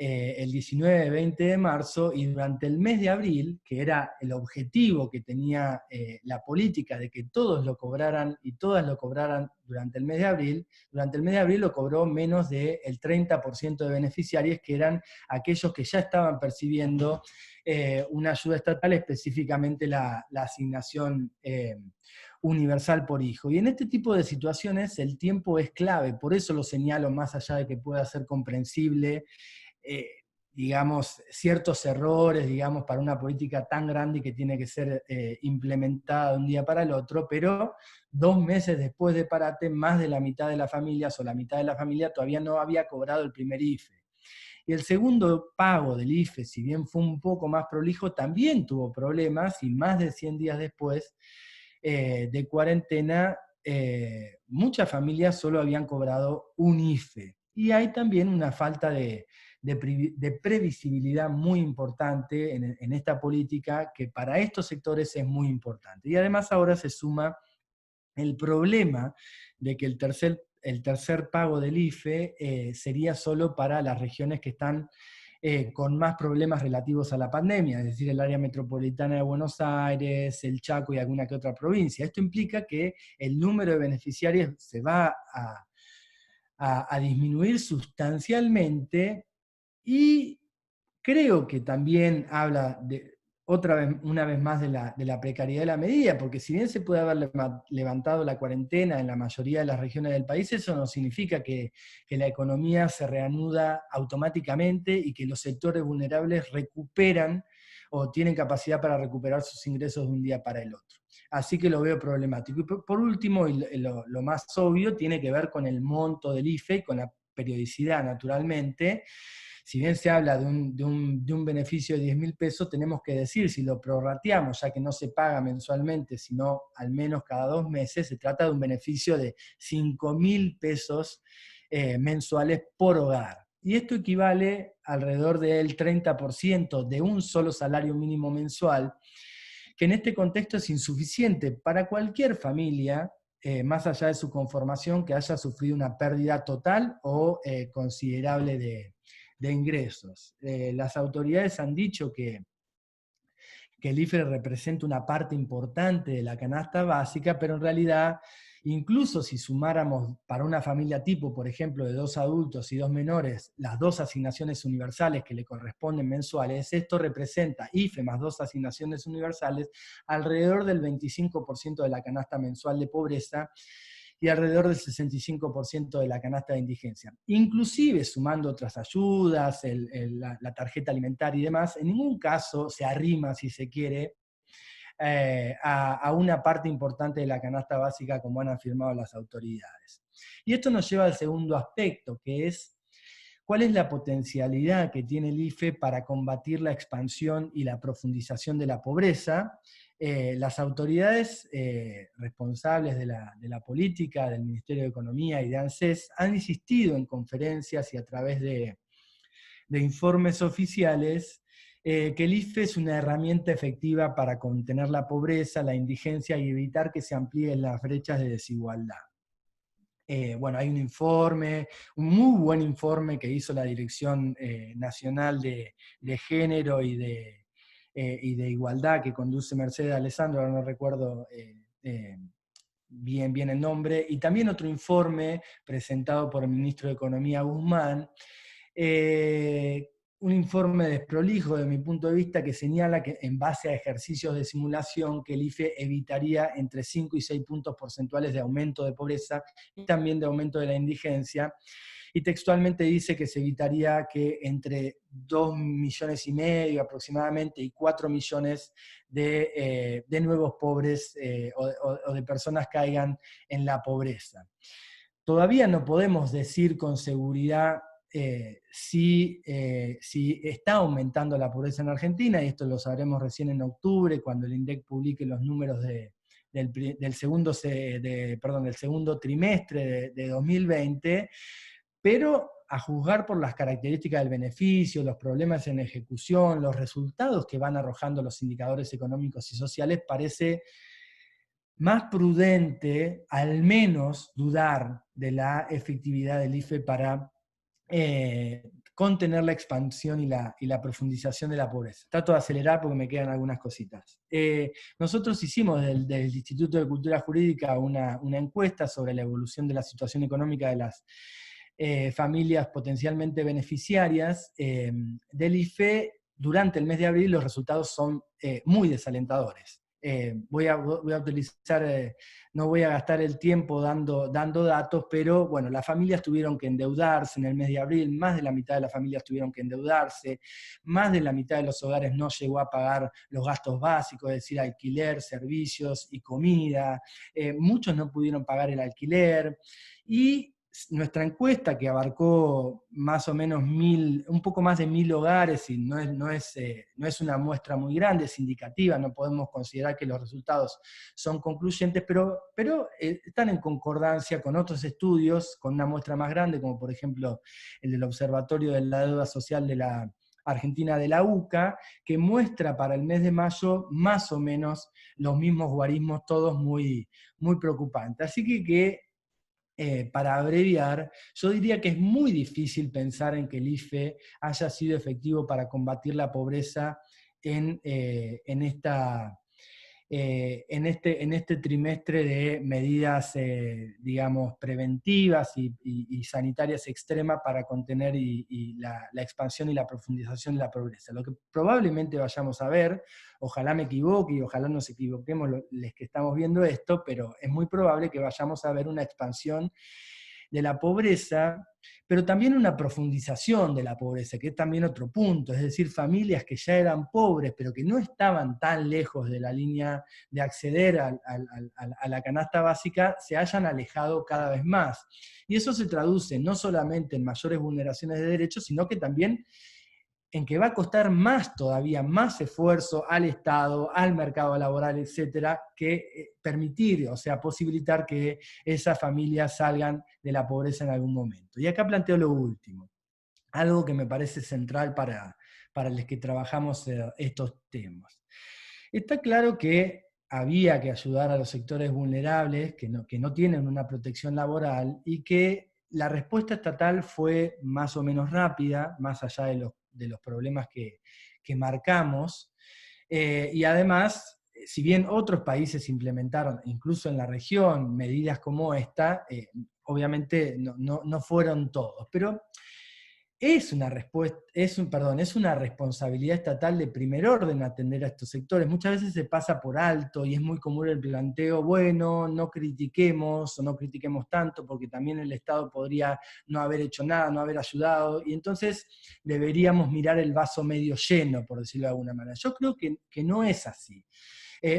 B: el 19-20 de marzo, y durante el mes de abril, que era el objetivo que tenía la política de que todos lo cobraran y todas lo cobraran durante el mes de abril lo cobró menos del 30% de beneficiarios, que eran aquellos que ya estaban percibiendo una ayuda estatal, específicamente la asignación universal por hijo. Y en este tipo de situaciones el tiempo es clave, por eso lo señalo, más allá de que pueda ser comprensible, digamos, ciertos errores, digamos, para una política tan grande y que tiene que ser implementada de un día para el otro, pero 2 meses después de parate, más de la mitad de las familias, o la mitad de la familia, todavía no había cobrado el primer IFE. Y el segundo pago del IFE, si bien fue un poco más prolijo, también tuvo problemas, y más de 100 días después de cuarentena, muchas familias solo habían cobrado un IFE. Y hay también una falta de previsibilidad muy importante en esta política, que para estos sectores es muy importante. Y además ahora se suma el problema de que el tercer pago del IFE sería solo para las regiones que están con más problemas relativos a la pandemia, es decir, el área metropolitana de Buenos Aires, el Chaco y alguna que otra provincia. Esto implica que el número de beneficiarios se va a disminuir sustancialmente, y creo que también habla una vez más de la precariedad de la medida, porque si bien se puede haber levantado la cuarentena en la mayoría de las regiones del país, eso no significa que la economía se reanuda automáticamente y que los sectores vulnerables recuperan o tienen capacidad para recuperar sus ingresos de un día para el otro. Así que lo veo problemático. Y por último, y lo más obvio, tiene que ver con el monto del IFE y con la periodicidad, naturalmente. Si bien se habla de un beneficio de 10.000 pesos, tenemos que decir, si lo prorrateamos, ya que no se paga mensualmente, sino al menos cada 2 meses, se trata de un beneficio de 5.000 pesos mensuales por hogar. Y esto equivale alrededor del 30% de un solo salario mínimo mensual, que en este contexto es insuficiente para cualquier familia, más allá de su conformación, que haya sufrido una pérdida total o considerable de ingresos. Las autoridades han dicho que el IFE representa una parte importante de la canasta básica, pero en realidad, incluso si sumáramos para una familia tipo, por ejemplo, de 2 adultos y 2 menores, las 2 asignaciones universales que le corresponden mensuales, esto representa, IFE más 2 asignaciones universales, alrededor del 25% de la canasta mensual de pobreza, y alrededor del 65% de la canasta de indigencia. Inclusive sumando otras ayudas, la tarjeta alimentaria y demás, en ningún caso se arrima, si se quiere, a una parte importante de la canasta básica, como han afirmado las autoridades. Y esto nos lleva al segundo aspecto, que es cuál es la potencialidad que tiene el IFE para combatir la expansión y la profundización de la pobreza, las autoridades responsables de la política, del Ministerio de Economía y de ANSES, han insistido en conferencias y a través de informes oficiales que el IFE es una herramienta efectiva para contener la pobreza, la indigencia y evitar que se amplíen las brechas de desigualdad. Bueno, hay un informe, un muy buen informe que hizo la Dirección Nacional de Género y de Igualdad, que conduce Mercedes Alessandro, ahora no recuerdo bien el nombre, y también otro informe presentado por el ministro de Economía Guzmán, un informe desprolijo de mi punto de vista que señala que en base a ejercicios de simulación que el IFE evitaría entre 5 y 6 puntos porcentuales de aumento de pobreza y también de aumento de la indigencia, y textualmente dice que se evitaría que entre 2,5 millones aproximadamente y 4 millones de nuevos pobres o de personas caigan en la pobreza. Todavía no podemos decir con seguridad si está aumentando la pobreza en Argentina, y esto lo sabremos recién en octubre, cuando el INDEC publique los números del segundo trimestre de 2020, pero a juzgar por las características del beneficio, los problemas en ejecución, los resultados que van arrojando los indicadores económicos y sociales, parece más prudente al menos dudar de la efectividad del IFE para contener la expansión y la profundización de la pobreza. Trato de acelerar porque me quedan algunas cositas. Nosotros hicimos del Instituto de Cultura Jurídica una encuesta sobre la evolución de la situación económica de las familias potencialmente beneficiarias del IFE. Durante el mes de abril los resultados son muy desalentadores. Voy a utilizar, no voy a gastar el tiempo dando datos, pero bueno, las familias tuvieron que endeudarse en el mes de abril, más de la mitad de las familias tuvieron que endeudarse, más de la mitad de los hogares no llegó a pagar los gastos básicos, es decir, alquiler, servicios y comida, muchos no pudieron pagar el alquiler, y nuestra encuesta, que abarcó más o menos un poco más de 1.000 hogares, y no es una muestra muy grande, es indicativa, no podemos considerar que los resultados son concluyentes, pero están en concordancia con otros estudios, con una muestra más grande, como por ejemplo el del Observatorio de la Deuda Social de la Argentina de la UCA, que muestra para el mes de mayo más o menos los mismos guarismos, todos muy, muy preocupantes. Así que para abreviar, yo diría que es muy difícil pensar en que el IFE haya sido efectivo para combatir la pobreza en este trimestre de medidas, digamos, preventivas y sanitarias extremas para contener la expansión y la profundización de la pobreza. Lo que probablemente vayamos a ver, ojalá me equivoque y ojalá nos equivoquemos los que estamos viendo esto, pero es muy probable que vayamos a ver una expansión de la pobreza, pero también una profundización de la pobreza, que es también otro punto, es decir, familias que ya eran pobres, pero que no estaban tan lejos de la línea de acceder a la canasta básica, se hayan alejado cada vez más. Y eso se traduce no solamente en mayores vulneraciones de derechos, sino que también en que va a costar todavía más esfuerzo al Estado, al mercado laboral, etcétera, que permitir, o sea, posibilitar que esas familias salgan de la pobreza en algún momento. Y acá planteo lo último, algo que me parece central para los que trabajamos estos temas. Está claro que había que ayudar a los sectores vulnerables que no tienen una protección laboral, y que la respuesta estatal fue más o menos rápida, más allá de los problemas que marcamos, y además, si bien otros países implementaron, incluso en la región, medidas como esta, obviamente no fueron todos, pero es una responsabilidad estatal de primer orden atender a estos sectores. Muchas veces se pasa por alto y es muy común el planteo, bueno, no critiquemos o no critiquemos tanto porque también el Estado podría no haber hecho nada, no haber ayudado, y entonces deberíamos mirar el vaso medio lleno, por decirlo de alguna manera. Yo creo que no es así.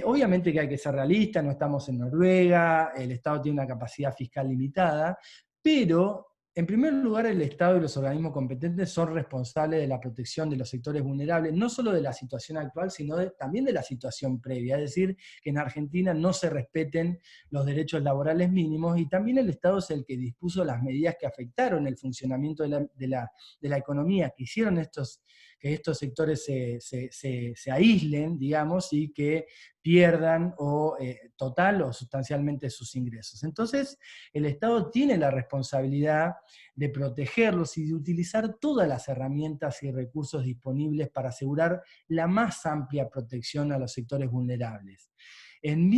B: Obviamente que hay que ser realista, no estamos en Noruega, el Estado tiene una capacidad fiscal limitada, pero En primer lugar, el Estado y los organismos competentes son responsables de la protección de los sectores vulnerables, no solo de la situación actual, sino también de la situación previa, es decir, que en Argentina no se respeten los derechos laborales mínimos, y también el Estado es el que dispuso las medidas que afectaron el funcionamiento de la economía, que hicieron que estos sectores se aíslen, digamos, y que pierdan total o sustancialmente sus ingresos. Entonces, el Estado tiene la responsabilidad de protegerlos y de utilizar todas las herramientas y recursos disponibles para asegurar la más amplia protección a los sectores vulnerables. En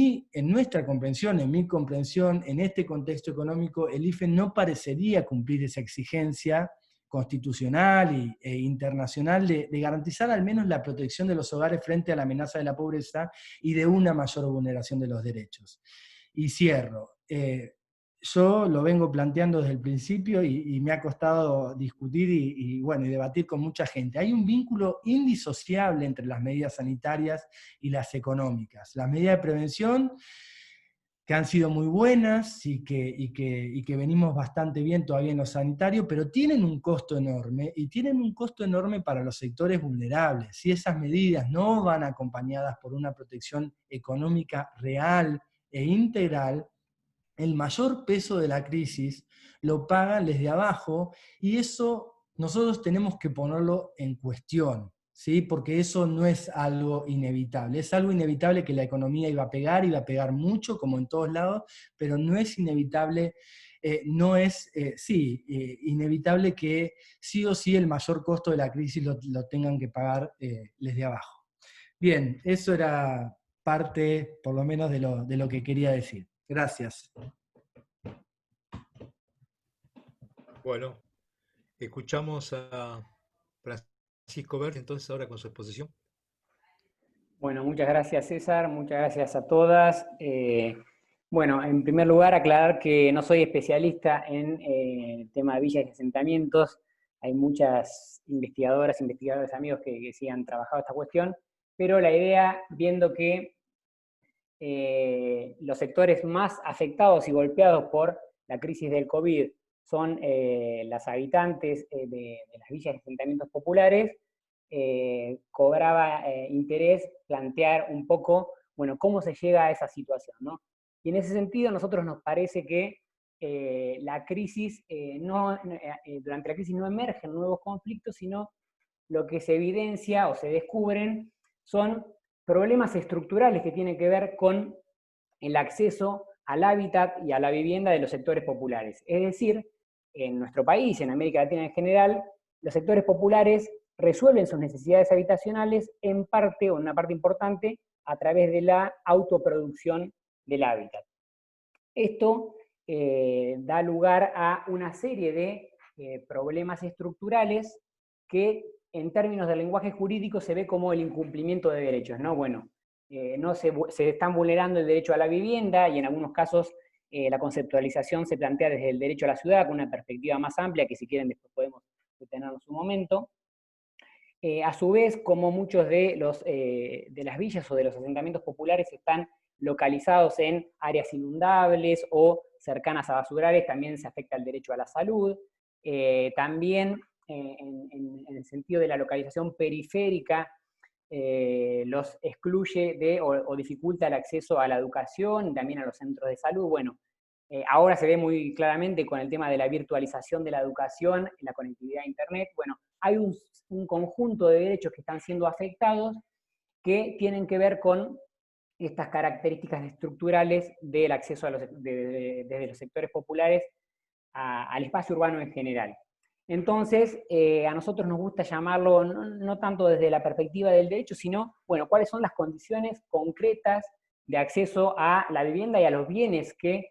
B: nuestra comprensión, en mi comprensión, en este contexto económico, el IFE no parecería cumplir esa exigencia constitucional e internacional de garantizar al menos la protección de los hogares frente a la amenaza de la pobreza y de una mayor vulneración de los derechos. Y cierro. Yo lo vengo planteando desde el principio y me ha costado discutir y debatir con mucha gente. Hay un vínculo indisociable entre las medidas sanitarias y las económicas. Las medidas de prevención, que han sido muy buenas y que venimos bastante bien todavía en lo sanitario, pero tienen un costo enorme, y tienen un costo enorme para los sectores vulnerables. Si esas medidas no van acompañadas por una protección económica real e integral, el mayor peso de la crisis lo pagan desde abajo, y eso nosotros tenemos que ponerlo en cuestión, ¿sí? Porque eso no es algo inevitable. Es algo inevitable que la economía iba a pegar mucho, como en todos lados, pero no es inevitable, inevitable que sí o sí el mayor costo de la crisis lo tengan que pagar desde abajo. Bien, eso era parte, por lo menos, de lo que quería decir. Gracias.
D: Bueno, escuchamos a Francisco Berti entonces ahora con su exposición.
C: Bueno, muchas gracias César, muchas gracias a todas. Bueno, en primer lugar aclarar que no soy especialista en el tema de villas y asentamientos. Hay muchas investigadores, amigos que sí han trabajado esta cuestión, pero la idea, viendo que los sectores más afectados y golpeados por la crisis del COVID son las habitantes de las villas y asentamientos populares, cobraba interés plantear un poco, bueno, cómo se llega a esa situación, ¿no? Y en ese sentido, a nosotros nos parece que la crisis, durante la crisis no emergen nuevos conflictos, sino lo que se evidencia o se descubren son problemas estructurales que tienen que ver con el acceso al hábitat y a la vivienda de los sectores populares. Es decir, en nuestro país, en América Latina en general, los sectores populares resuelven sus necesidades habitacionales en parte, o en una parte importante, a través de la autoproducción del hábitat. Esto da lugar a una serie de problemas estructurales que en términos del lenguaje jurídico se ve como el incumplimiento de derechos, ¿no? Bueno, no se están vulnerando el derecho a la vivienda, y en algunos casos la conceptualización se plantea desde el derecho a la ciudad con una perspectiva más amplia, que si quieren después podemos detenernos un momento. A su vez, como muchos de las villas o de los asentamientos populares están localizados en áreas inundables o cercanas a basurales, también se afecta el derecho a la salud. También en el sentido de la localización periférica, los excluye o dificulta el acceso a la educación y también a los centros de salud. Bueno, ahora se ve muy claramente con el tema de la virtualización de la educación, la conectividad a Internet. Bueno, hay un conjunto de derechos que están siendo afectados que tienen que ver con estas características estructurales del acceso desde los sectores populares al espacio urbano en general. Entonces, a nosotros nos gusta llamarlo no tanto desde la perspectiva del derecho, sino, bueno, cuáles son las condiciones concretas de acceso a la vivienda y a los bienes que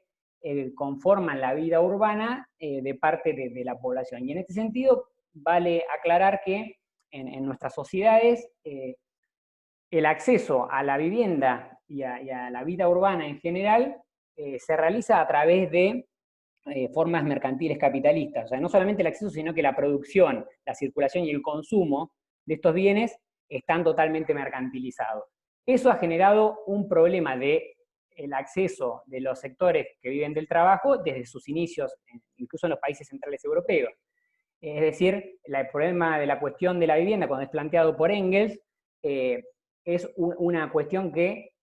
C: conforman la vida urbana de parte de la población. Y en este sentido, vale aclarar que en nuestras sociedades el acceso a la vivienda y a la vida urbana en general se realiza a través de formas mercantiles capitalistas. O sea, no solamente el acceso, sino que la producción, la circulación y el consumo de estos bienes están totalmente mercantilizados. Eso ha generado un problema del acceso de los sectores que viven del trabajo desde sus inicios en incluso en los países centrales europeos. Es decir, el problema de la cuestión de la vivienda, cuando es planteado por Engels, es una cuestión que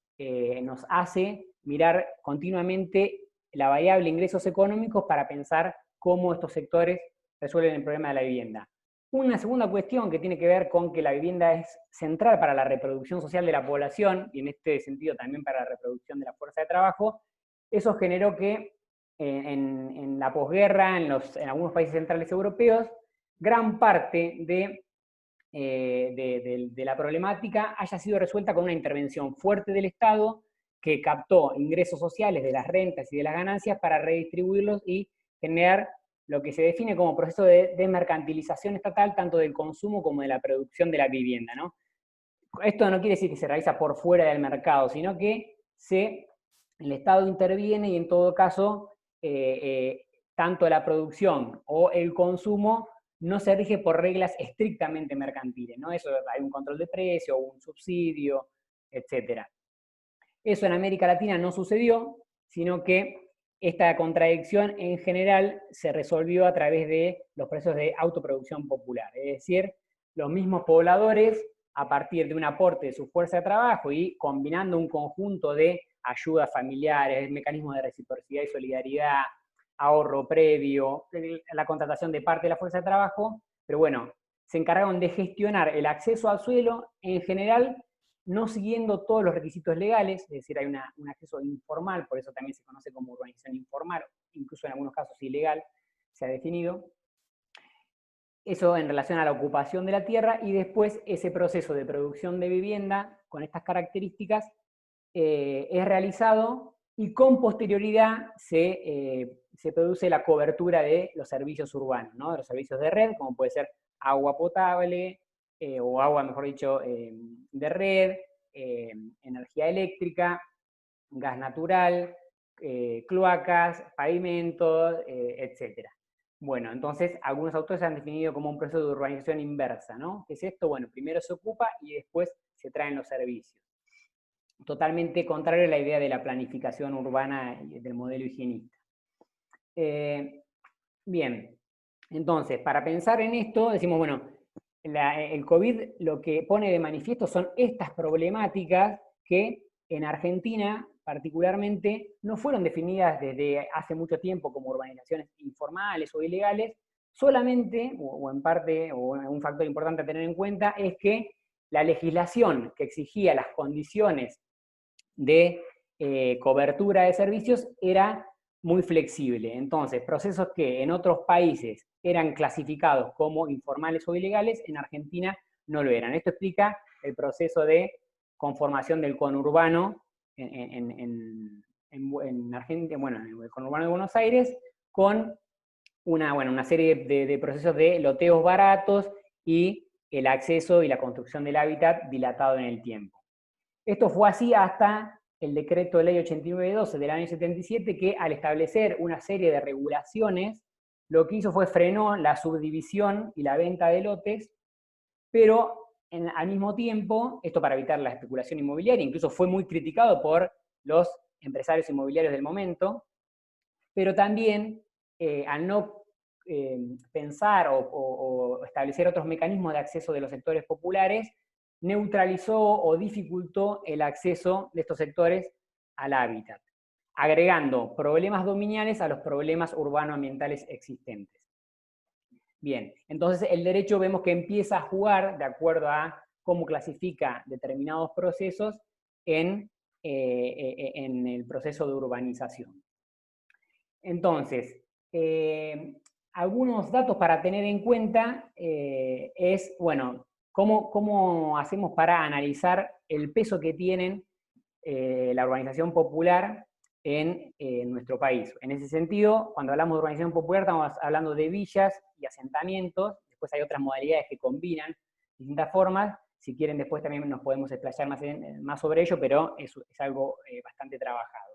C: nos hace mirar continuamente la variable ingresos económicos para pensar cómo estos sectores resuelven el problema de la vivienda. Una segunda cuestión que tiene que ver con que la vivienda es central para la reproducción social de la población, y en este sentido también para la reproducción de la fuerza de trabajo. Eso generó que en la posguerra, en algunos países centrales europeos, gran parte de la problemática haya sido resuelta con una intervención fuerte del Estado que captó ingresos sociales de las rentas y de las ganancias para redistribuirlos y generar lo que se define como proceso de desmercantilización estatal tanto del consumo como de la producción de la vivienda, ¿no? Esto no quiere decir que se realiza por fuera del mercado, sino que el Estado interviene y en todo caso tanto la producción o el consumo no se rige por reglas estrictamente mercantiles, ¿no? Eso, hay un control de precio, un subsidio, etc. Eso en América Latina no sucedió, sino que esta contradicción en general se resolvió a través de los procesos de autoproducción popular, es decir, los mismos pobladores, a partir de un aporte de su fuerza de trabajo y combinando un conjunto de ayudas familiares, mecanismos de reciprocidad y solidaridad, ahorro previo, la contratación de parte de la fuerza de trabajo, pero bueno, se encargaron de gestionar el acceso al suelo, en general, no siguiendo todos los requisitos legales, es decir, hay un acceso informal, por eso también se conoce como urbanización informal, incluso en algunos casos ilegal, se ha definido. Eso en relación a la ocupación de la tierra, y después ese proceso de producción de vivienda con estas características es realizado y con posterioridad se produce la cobertura de los servicios urbanos, ¿no? De los servicios de red, como puede ser agua potable, o agua, mejor dicho, de red, energía eléctrica, gas natural, cloacas, pavimentos, etc. Bueno, entonces algunos autores han definido como un proceso de urbanización inversa, ¿no? ¿Qué es esto? Bueno, primero se ocupa y después se traen los servicios. Totalmente contrario a la idea de la planificación urbana y del modelo higienista. Bien, entonces, para pensar en esto, decimos, bueno, el COVID lo que pone de manifiesto son estas problemáticas que en Argentina, particularmente, no fueron definidas desde hace mucho tiempo como urbanizaciones informales o ilegales, solamente, o en parte, o un factor importante a tener en cuenta, es que la legislación que exigía las condiciones de cobertura de servicios era muy flexible. Entonces, procesos que en otros países eran clasificados como informales o ilegales, en Argentina no lo eran. Esto explica el proceso de conformación del conurbano en Argentina, bueno, en el conurbano de Buenos Aires, con una serie de procesos de loteos baratos y el acceso y la construcción del hábitat dilatado en el tiempo. Esto fue así hasta el decreto de ley 8912 del año 77, que al establecer una serie de regulaciones, lo que hizo fue frenó la subdivisión y la venta de lotes, pero al mismo tiempo, esto para evitar la especulación inmobiliaria, incluso fue muy criticado por los empresarios inmobiliarios del momento, pero también al no pensar o establecer otros mecanismos de acceso de los sectores populares, neutralizó o dificultó el acceso de estos sectores al hábitat, agregando problemas dominiales a los problemas urbano-ambientales existentes. Bien, entonces el derecho vemos que empieza a jugar de acuerdo a cómo clasifica determinados procesos en el proceso de urbanización. Entonces, algunos datos para tener en cuenta es, bueno, ¿cómo hacemos para analizar el peso que tienen la urbanización popular en nuestro país? En ese sentido, cuando hablamos de urbanización popular, estamos hablando de villas y asentamientos. Después hay otras modalidades que combinan distintas formas. Si quieren, después también nos podemos explayar más sobre ello, pero es algo bastante trabajado.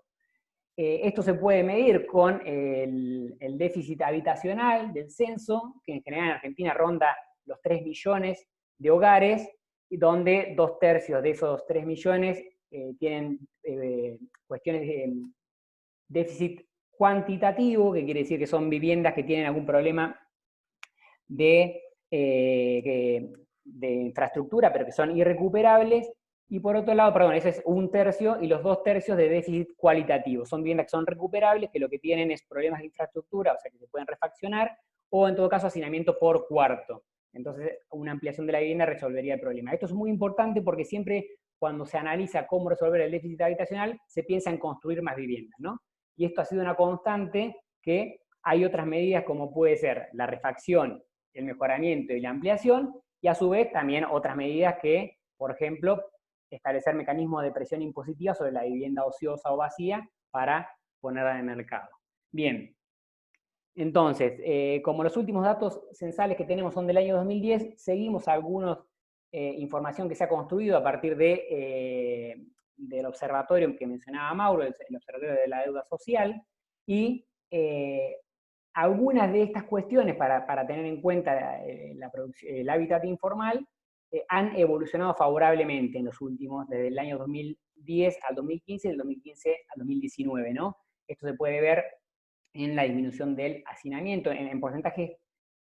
C: Esto se puede medir con el déficit habitacional del censo, que en general en Argentina ronda los 3 millones de hogares, y donde 2/3 de esos 3 millones tienen cuestiones de déficit cuantitativo, que quiere decir que son viviendas que tienen algún problema de infraestructura, pero que son irrecuperables. Y por otro lado, perdón, ese es 1/3, y los 2/3 de déficit cualitativo. Son viviendas que son recuperables, que lo que tienen es problemas de infraestructura, o sea que se pueden refaccionar, o en todo caso hacinamiento por cuarto. Entonces, una ampliación de la vivienda resolvería el problema. Esto es muy importante porque siempre cuando se analiza cómo resolver el déficit habitacional, se piensa en construir más viviendas, ¿no? Y esto ha sido una constante, que hay otras medidas como puede ser la refacción, el mejoramiento y la ampliación, y a su vez también otras medidas que, por ejemplo, establecer mecanismos de presión impositiva sobre la vivienda ociosa o vacía para ponerla en el mercado. Bien, entonces, como los últimos datos censales que tenemos son del año 2010, seguimos algunos información que se ha construido a partir del observatorio que mencionaba Mauro, el observatorio de la deuda social, y algunas de estas cuestiones para tener en cuenta el hábitat informal han evolucionado favorablemente en los últimos, desde el año 2010 al 2015 y del 2015 al 2019, ¿no? Esto se puede ver en la disminución del hacinamiento, en porcentajes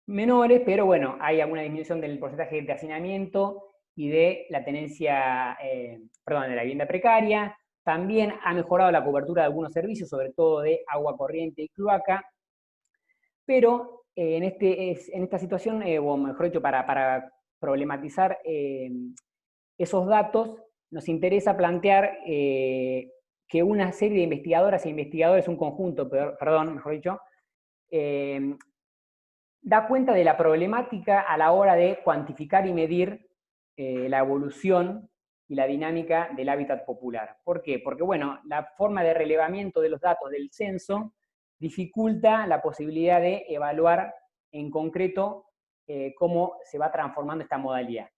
C: menores, pero bueno, hay alguna disminución del porcentaje de hacinamiento y de la tenencia, de la vivienda precaria. También ha mejorado la cobertura de algunos servicios, sobre todo de agua corriente y cloaca, pero en esta situación, o mejor dicho, para problematizar esos datos, nos interesa plantear que una serie de investigadoras e investigadores, un conjunto, mejor dicho, da cuenta de la problemática a la hora de cuantificar y medir la evolución y la dinámica del hábitat popular. ¿Por qué? Porque, bueno, la forma de relevamiento de los datos del censo dificulta la posibilidad de evaluar en concreto cómo se va transformando esta modalidad.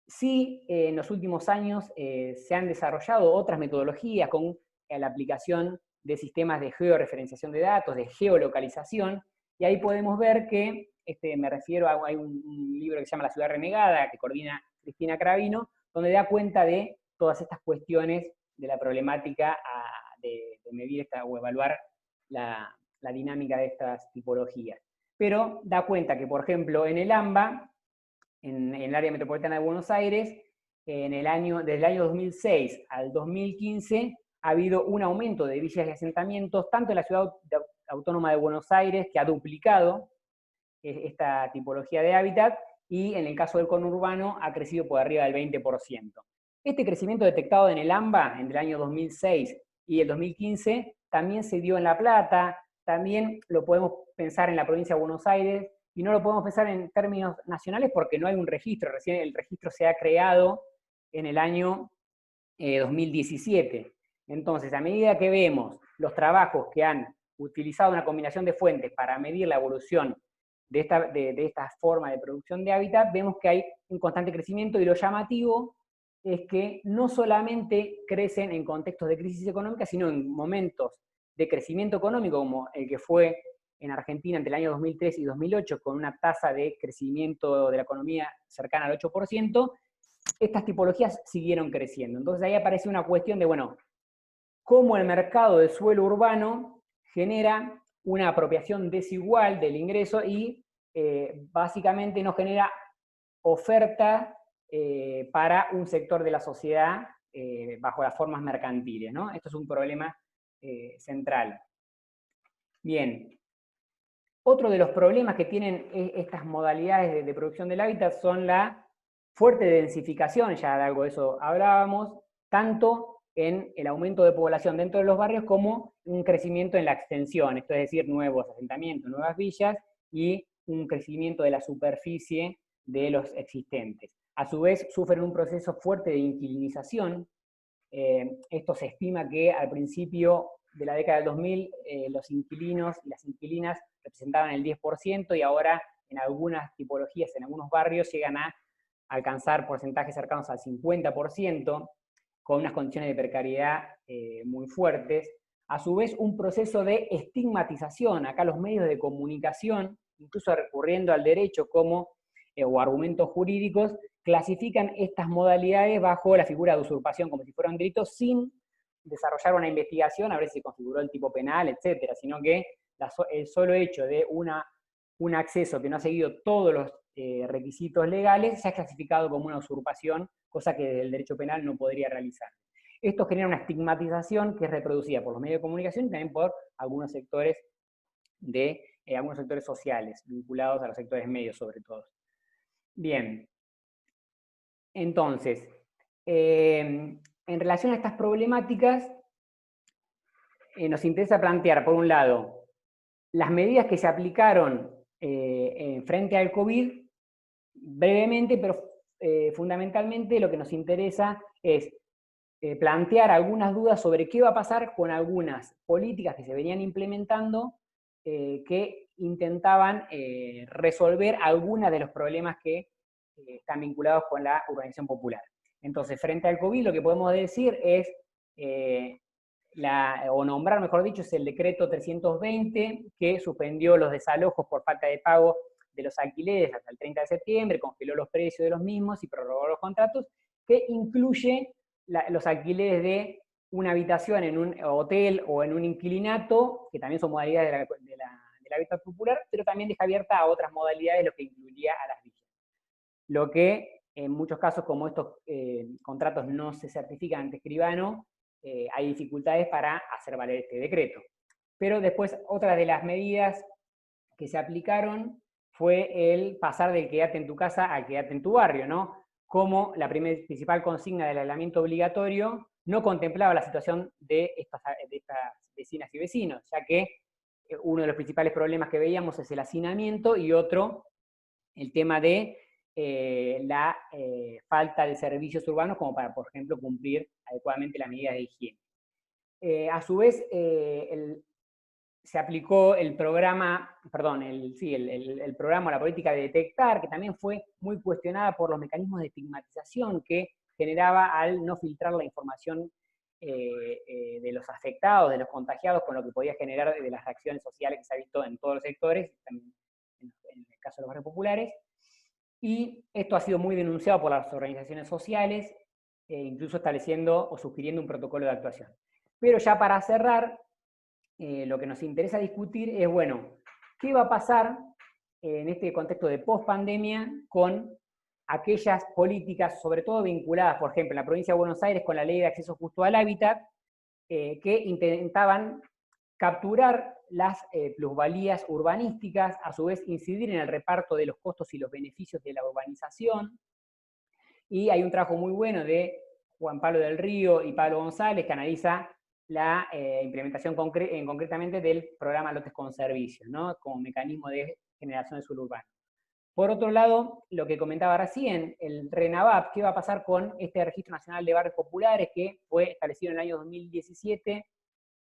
C: Sí, en los últimos años se han desarrollado otras metodologías con la aplicación de sistemas de georreferenciación de datos, de geolocalización, y ahí podemos ver que, me refiero a, hay un libro que se llama La ciudad renegada, que coordina Cristina Cravino, donde da cuenta de todas estas cuestiones de la problemática de medir o evaluar la dinámica de estas tipologías. Pero da cuenta que, por ejemplo, en el AMBA, en el área metropolitana de Buenos Aires, desde el año 2006 al 2015, ha habido un aumento de villas y asentamientos, tanto en la ciudad autónoma de Buenos Aires, que ha duplicado esta tipología de hábitat, y en el caso del conurbano ha crecido por arriba del 20%. Este crecimiento detectado en el AMBA entre el año 2006 y el 2015 también se dio en La Plata, también lo podemos pensar en la provincia de Buenos Aires, y no lo podemos pensar en términos nacionales porque no hay un registro. Recién el registro se ha creado en el año 2017. Entonces, a medida que vemos los trabajos que han utilizado una combinación de fuentes para medir la evolución de esta forma de producción de hábitat, vemos que hay un constante crecimiento, y lo llamativo es que no solamente crecen en contextos de crisis económica, sino en momentos de crecimiento económico, como el que fue en Argentina entre el año 2003 y 2008, con una tasa de crecimiento de la economía cercana al 8%, estas tipologías siguieron creciendo. Entonces ahí aparece una cuestión de, bueno, cómo el mercado de suelo urbano genera una apropiación desigual del ingreso y básicamente no genera oferta para un sector de la sociedad bajo las formas mercantiles, ¿no? Esto es un problema central. Bien. Otro de los problemas que tienen estas modalidades de producción del hábitat son la fuerte densificación, ya de algo de eso hablábamos, tanto en el aumento de población dentro de los barrios como un crecimiento en la extensión, esto es decir, nuevos asentamientos, nuevas villas, y un crecimiento de la superficie de los existentes. A su vez, sufren un proceso fuerte de inquilinización. Esto se estima que al principio de la década del 2000 los inquilinos y las inquilinas representaban el 10%, y ahora en algunas tipologías, en algunos barrios, llegan a alcanzar porcentajes cercanos al 50%, con unas condiciones de precariedad muy fuertes. A su vez, un proceso de estigmatización. Acá los medios de comunicación, incluso recurriendo al derecho o argumentos jurídicos, clasifican estas modalidades bajo la figura de usurpación como si fuera un delito, sin desarrollar una investigación a ver si se configuró el tipo penal, etcétera, sino que el solo hecho de un acceso que no ha seguido todos los requisitos legales se ha clasificado como una usurpación, cosa que el derecho penal no podría realizar. Esto genera una estigmatización que es reproducida por los medios de comunicación y también por algunos sectores algunos sectores sociales, vinculados a los sectores medios sobre todo. Bien. Entonces, en relación a estas problemáticas, nos interesa plantear, por un lado, las medidas que se aplicaron frente al COVID, brevemente, pero fundamentalmente lo que nos interesa es plantear algunas dudas sobre qué va a pasar con algunas políticas que se venían implementando que intentaban resolver algunos de los problemas que están vinculados con la urbanización popular. Entonces, frente al COVID, lo que podemos decir es, o nombrar, mejor dicho, es el decreto 320, que suspendió los desalojos por falta de pago de los alquileres hasta el 30 de septiembre, congeló los precios de los mismos y prorrogó los contratos, que incluye los alquileres de una habitación en un hotel o en un inquilinato, que también son modalidades del hábitat popular, pero también deja abierta a otras modalidades, lo que incluiría a las villas. Lo que en muchos casos, como estos contratos no se certifican ante escribano, hay dificultades para hacer valer este decreto. Pero después, otra de las medidas que se aplicaron fue el pasar del quédate en tu casa a quédate en tu barrio, ¿no? Como la principal consigna del aislamiento obligatorio no contemplaba la situación de estas vecinas y vecinos, ya que uno de los principales problemas que veíamos es el hacinamiento y otro, el tema de la falta de servicios urbanos como para, por ejemplo, cumplir adecuadamente las medidas de higiene. A su vez, se aplicó el programa, el programa, la política de detectar, que también fue muy cuestionada por los mecanismos de estigmatización que generaba al no filtrar la información de los afectados, de los contagiados, con lo que podía generar de las reacciones sociales que se ha visto en todos los sectores, también en el caso de los barrios populares. Y esto ha sido muy denunciado por las organizaciones sociales, incluso estableciendo o sugiriendo un protocolo de actuación. Pero ya para cerrar, lo que nos interesa discutir es, bueno, ¿qué va a pasar en este contexto de post-pandemia con aquellas políticas, sobre todo vinculadas, por ejemplo, en la provincia de Buenos Aires con la Ley de Acceso Justo al Hábitat, que intentaban capturar las plusvalías urbanísticas, a su vez incidir en el reparto de los costos y los beneficios de la urbanización? Y hay un trabajo muy bueno de Juan Pablo del Río y Pablo González que analiza la implementación concretamente del programa Lotes con Servicios, ¿no? Como mecanismo de generación de suelo urbano. Por otro lado, lo que comentaba recién, el RENAVAP, ¿qué va a pasar con este Registro Nacional de Barrios Populares que fue establecido en el año 2017,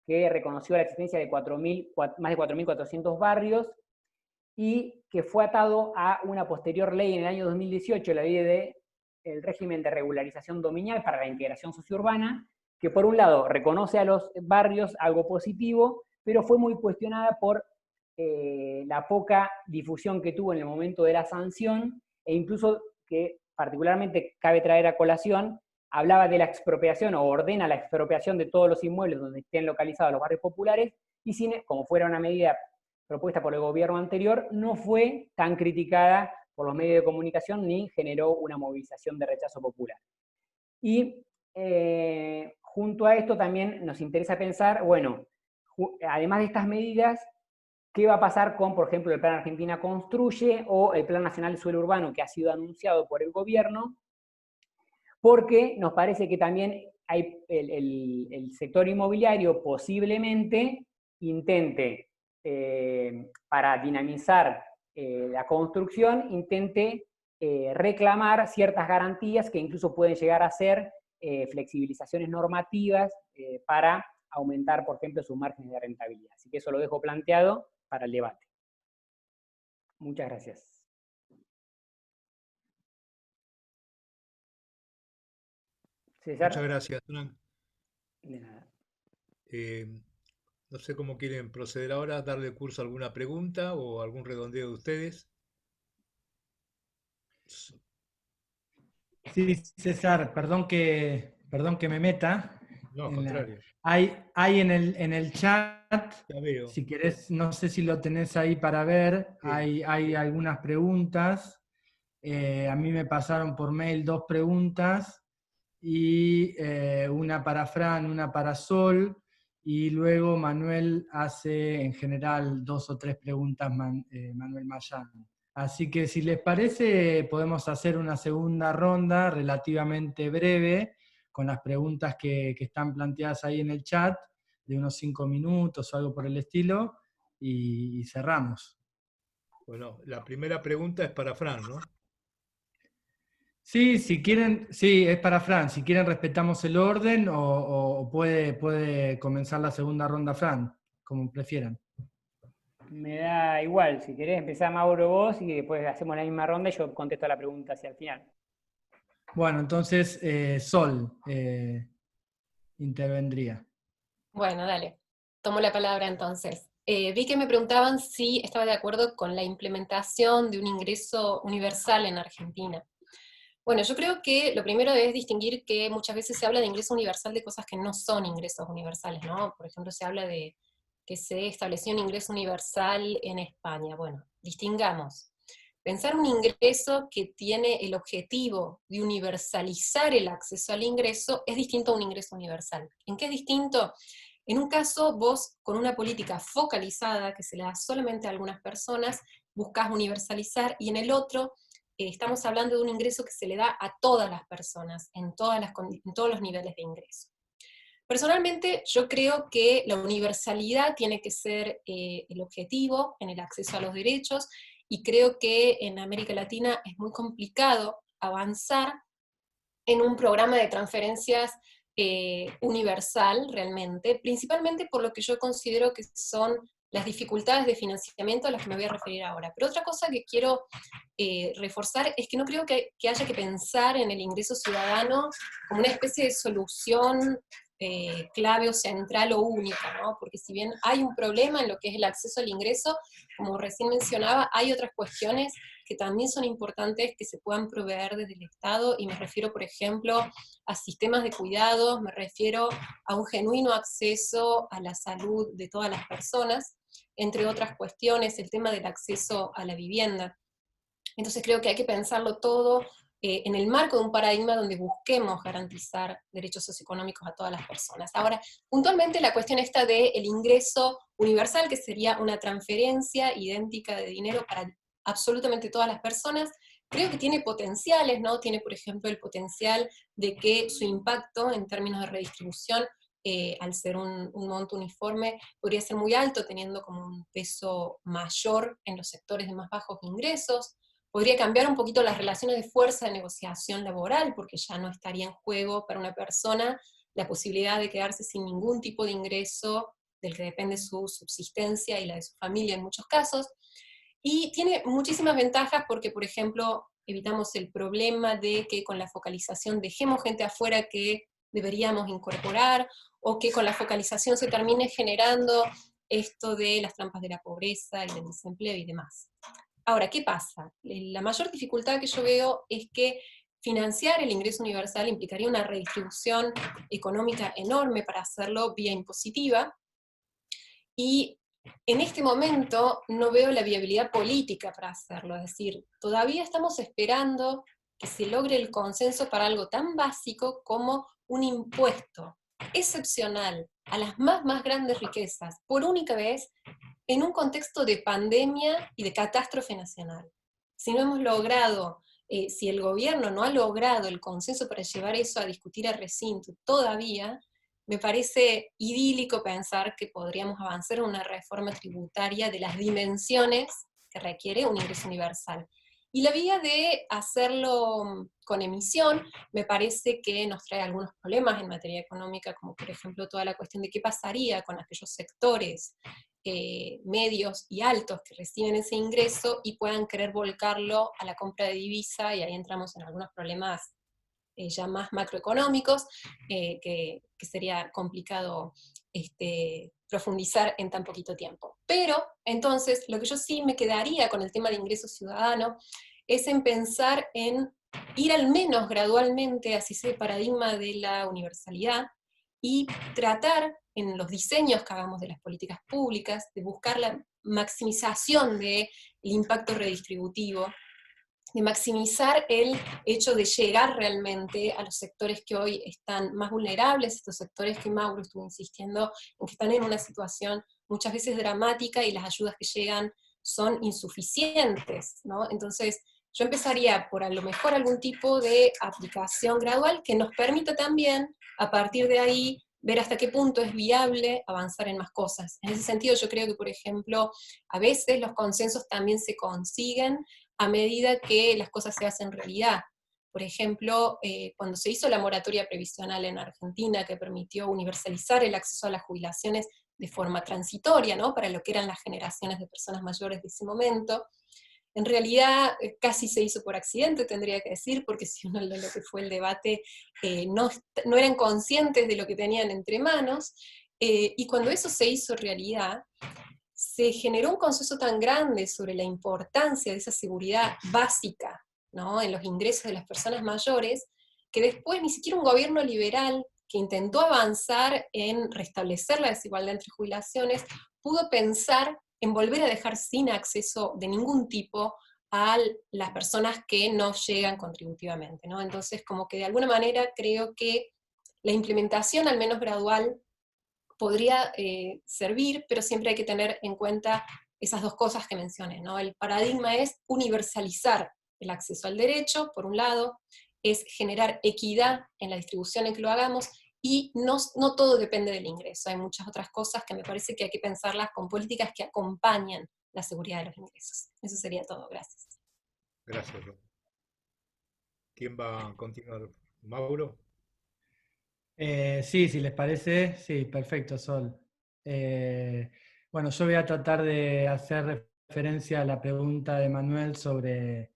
C: que reconoció la existencia de más de 4.400 barrios y que fue atado a una posterior ley en el año 2018, la ley del régimen de regularización dominial para la integración sociourbana, que por un lado reconoce a los barrios algo positivo, pero fue muy cuestionada por la poca difusión que tuvo en el momento de la sanción, e incluso que particularmente cabe traer a colación, hablaba de la expropiación o ordena la expropiación de todos los inmuebles donde estén localizados los barrios populares, y como fuera una medida propuesta por el gobierno anterior, no fue tan criticada por los medios de comunicación ni generó una movilización de rechazo popular. Y junto a esto también nos interesa pensar, bueno, además de estas medidas, ¿qué va a pasar con, por ejemplo, el Plan Argentina Construye o el Plan Nacional de Suelo Urbano que ha sido anunciado por el gobierno? Porque nos parece que también el sector inmobiliario posiblemente intente, para dinamizar la construcción, intente reclamar ciertas garantías que incluso pueden llegar a ser flexibilizaciones normativas para aumentar, por ejemplo, sus márgenes de rentabilidad. Así que eso lo dejo planteado para el debate. Muchas gracias. César.
D: Muchas gracias, Hernán.
C: De nada.
D: No sé cómo quieren proceder ahora, darle curso a alguna pregunta o algún redondeo de ustedes.
B: Sí, César, perdón que me meta.
D: No, al contrario.
B: Hay en el chat,
D: Ya veo.
B: si querés, no sé si lo tenés ahí para ver,
D: Sí.
B: hay algunas preguntas. A mí me pasaron por mail 2 preguntas, y una para Fran, una para Sol, y luego Manuel hace en general 2 o 3 preguntas, Manuel Mayán. Así que si les parece, podemos hacer una segunda ronda relativamente breve, con las preguntas que están planteadas ahí en el chat, de unos 5 minutos o algo por el estilo, y cerramos.
D: Bueno, la primera pregunta es para Fran, ¿no?
B: Sí, si quieren, sí, es para Fran. Si quieren respetamos el orden o puede comenzar la segunda ronda Fran, como prefieran.
C: Me da igual, si querés empezar Mauro vos y después hacemos la misma ronda y yo contesto la pregunta hacia el final.
B: Bueno, entonces Sol intervendría.
E: Bueno, dale. Tomo la palabra entonces. Vi que me preguntaban si estaba de acuerdo con la implementación de un ingreso universal en Argentina. Bueno, yo creo que lo primero es distinguir que muchas veces se habla de ingreso universal de cosas que no son ingresos universales, ¿no? Por ejemplo, se habla de que se estableció un ingreso universal en España. Bueno, distingamos. Pensar un ingreso que tiene el objetivo de universalizar el acceso al ingreso es distinto a un ingreso universal. ¿En qué es distinto? En un caso, vos con una política focalizada que se le da solamente a algunas personas, buscas universalizar, y en el otro estamos hablando de un ingreso que se le da a todas las personas, en todos los niveles de ingreso. Personalmente, yo creo que la universalidad tiene que ser el objetivo en el acceso a los derechos, y creo que en América Latina es muy complicado avanzar en un programa de transferencias universal realmente, principalmente por lo que yo considero que son las dificultades de financiamiento a las que me voy a referir ahora. Pero otra cosa que quiero reforzar es que no creo que haya que pensar en el ingreso ciudadano como una especie de solución clave o central o única, ¿no? Porque si bien hay un problema en lo que es el acceso al ingreso, como recién mencionaba, hay otras cuestiones que también son importantes que se puedan proveer desde el Estado, y me refiero, por ejemplo, a sistemas de cuidados, me refiero a un genuino acceso a la salud de todas las personas, entre otras cuestiones, el tema del acceso a la vivienda. Entonces creo que hay que pensarlo todo en el marco de un paradigma donde busquemos garantizar derechos socioeconómicos a todas las personas. Ahora, puntualmente la cuestión esta del ingreso universal, que sería una transferencia idéntica de dinero para absolutamente todas las personas, creo que tiene potenciales, ¿no? Tiene, por ejemplo, el potencial de que su impacto en términos de redistribución, al ser un monto uniforme, podría ser muy alto, teniendo como un peso mayor en los sectores de más bajos ingresos. Podría cambiar un poquito las relaciones de fuerza de negociación laboral, porque ya no estaría en juego para una persona la posibilidad de quedarse sin ningún tipo de ingreso del que depende su subsistencia y la de su familia en muchos casos. Y tiene muchísimas ventajas porque, por ejemplo, evitamos el problema de que con la focalización dejemos gente afuera que deberíamos incorporar, o que con la focalización se termine generando esto de las trampas de la pobreza y del desempleo y demás. Ahora, ¿qué pasa? La mayor dificultad que yo veo es que financiar el ingreso universal implicaría una redistribución económica enorme para hacerlo vía impositiva, y en este momento no veo la viabilidad política para hacerlo. Es decir, todavía estamos esperando que se logre el consenso para algo tan básico como un impuesto excepcional a las más grandes riquezas, por única vez, en un contexto de pandemia y de catástrofe nacional. Si no hemos logrado, si el gobierno no ha logrado el consenso para llevar eso a discutir al recinto todavía, me parece idílico pensar que podríamos avanzar en una reforma tributaria de las dimensiones que requiere un ingreso universal. Y la vía de hacerlo con emisión me parece que nos trae algunos problemas en materia económica, como por ejemplo toda la cuestión de qué pasaría con aquellos sectores medios y altos que reciben ese ingreso y puedan querer volcarlo a la compra de divisa, y ahí entramos en algunos problemas ya más macroeconómicos, que sería complicado profundizar en tan poquito tiempo. Pero, entonces, lo que yo sí me quedaría con el tema de ingreso ciudadano es en pensar en ir al menos gradualmente hacia ese paradigma de la universalidad, y tratar en los diseños que hagamos de las políticas públicas, de buscar la maximización del impacto redistributivo, de maximizar el hecho de llegar realmente a los sectores que hoy están más vulnerables, estos sectores que Mauro estuvo insistiendo en que están en una situación muchas veces dramática y las ayudas que llegan son insuficientes, ¿no? Entonces, yo empezaría por a lo mejor algún tipo de aplicación gradual que nos permita también, a partir de ahí, ver hasta qué punto es viable avanzar en más cosas. En ese sentido, yo creo que, por ejemplo, a veces los consensos también se consiguen a medida que las cosas se hacen realidad. Por ejemplo, cuando se hizo la moratoria previsional en Argentina, que permitió universalizar el acceso a las jubilaciones de forma transitoria, ¿no? Para lo que eran las generaciones de personas mayores de ese momento, en realidad casi se hizo por accidente, tendría que decir, porque si uno lee lo que fue el debate, no eran conscientes de lo que tenían entre manos, y cuando eso se hizo realidad, se generó un consenso tan grande sobre la importancia de esa seguridad básica, ¿no? En los ingresos de las personas mayores, que después ni siquiera un gobierno liberal que intentó avanzar en restablecer la desigualdad entre jubilaciones, pudo pensar en volver a dejar sin acceso de ningún tipo a las personas que no llegan contributivamente, ¿no? Entonces, como que de alguna manera creo que la implementación, al menos gradual, podría servir, pero siempre hay que tener en cuenta esas dos cosas que mencioné, ¿no? El paradigma es universalizar el acceso al derecho, por un lado, es generar equidad en la distribución en que lo hagamos, y no todo depende del ingreso, hay muchas otras cosas que me parece que hay que pensarlas con políticas que acompañan la seguridad de los ingresos. Eso sería todo, gracias.
D: Gracias, Ro. ¿Quién va a continuar? ¿Mauro?
B: Sí, si les parece, sí, perfecto, Sol. Bueno, yo voy a tratar de hacer referencia a la pregunta de Manuel sobre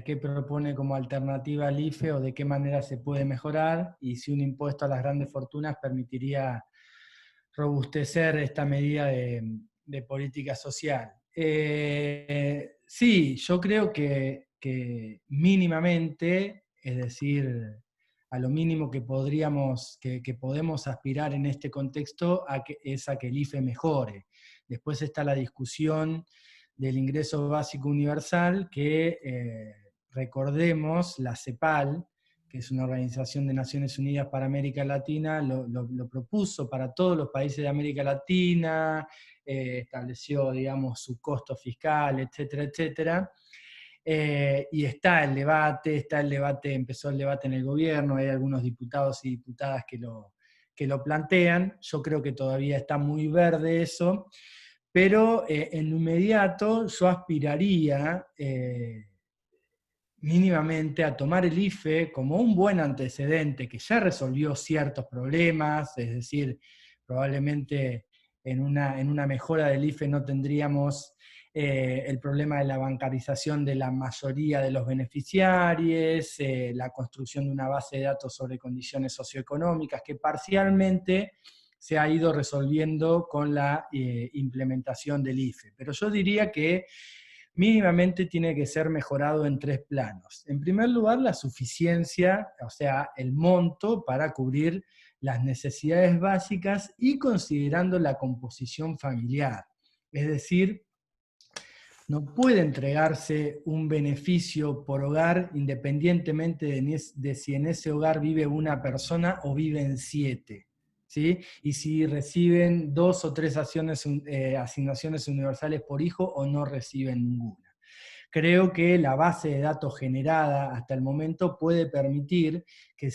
B: qué propone como alternativa al IFE o de qué manera se puede mejorar, y si un impuesto a las grandes fortunas permitiría robustecer esta medida de política social. Sí, yo creo que mínimamente, es decir, a lo mínimo que podemos aspirar en este contexto es a que el IFE mejore. Después está la discusión del ingreso básico universal, que recordemos, la CEPAL, que es una organización de Naciones Unidas para América Latina, lo propuso para todos los países de América Latina, estableció, digamos, su costo fiscal, etcétera, etcétera. Y está el debate, empezó el debate en el gobierno, hay algunos diputados y diputadas que lo plantean. Yo creo que todavía está muy verde eso, pero en lo inmediato yo aspiraría mínimamente a tomar el IFE como un buen antecedente que ya resolvió ciertos problemas, es decir, probablemente en una mejora del IFE no tendríamos el problema de la bancarización de la mayoría de los beneficiarios, la construcción de una base de datos sobre condiciones socioeconómicas, que parcialmente se ha ido resolviendo con la implementación del IFE. Pero yo diría que mínimamente tiene que ser mejorado en 3 planos. En primer lugar, la suficiencia, o sea, el monto para cubrir las necesidades básicas y considerando la composición familiar. Es decir, no puede entregarse un beneficio por hogar independientemente de si en ese hogar vive una persona o viven 7. ¿Sí? Y si reciben 2 o 3 asignaciones universales por hijo o no reciben ninguna. Creo que la base de datos generada hasta el momento puede permitir que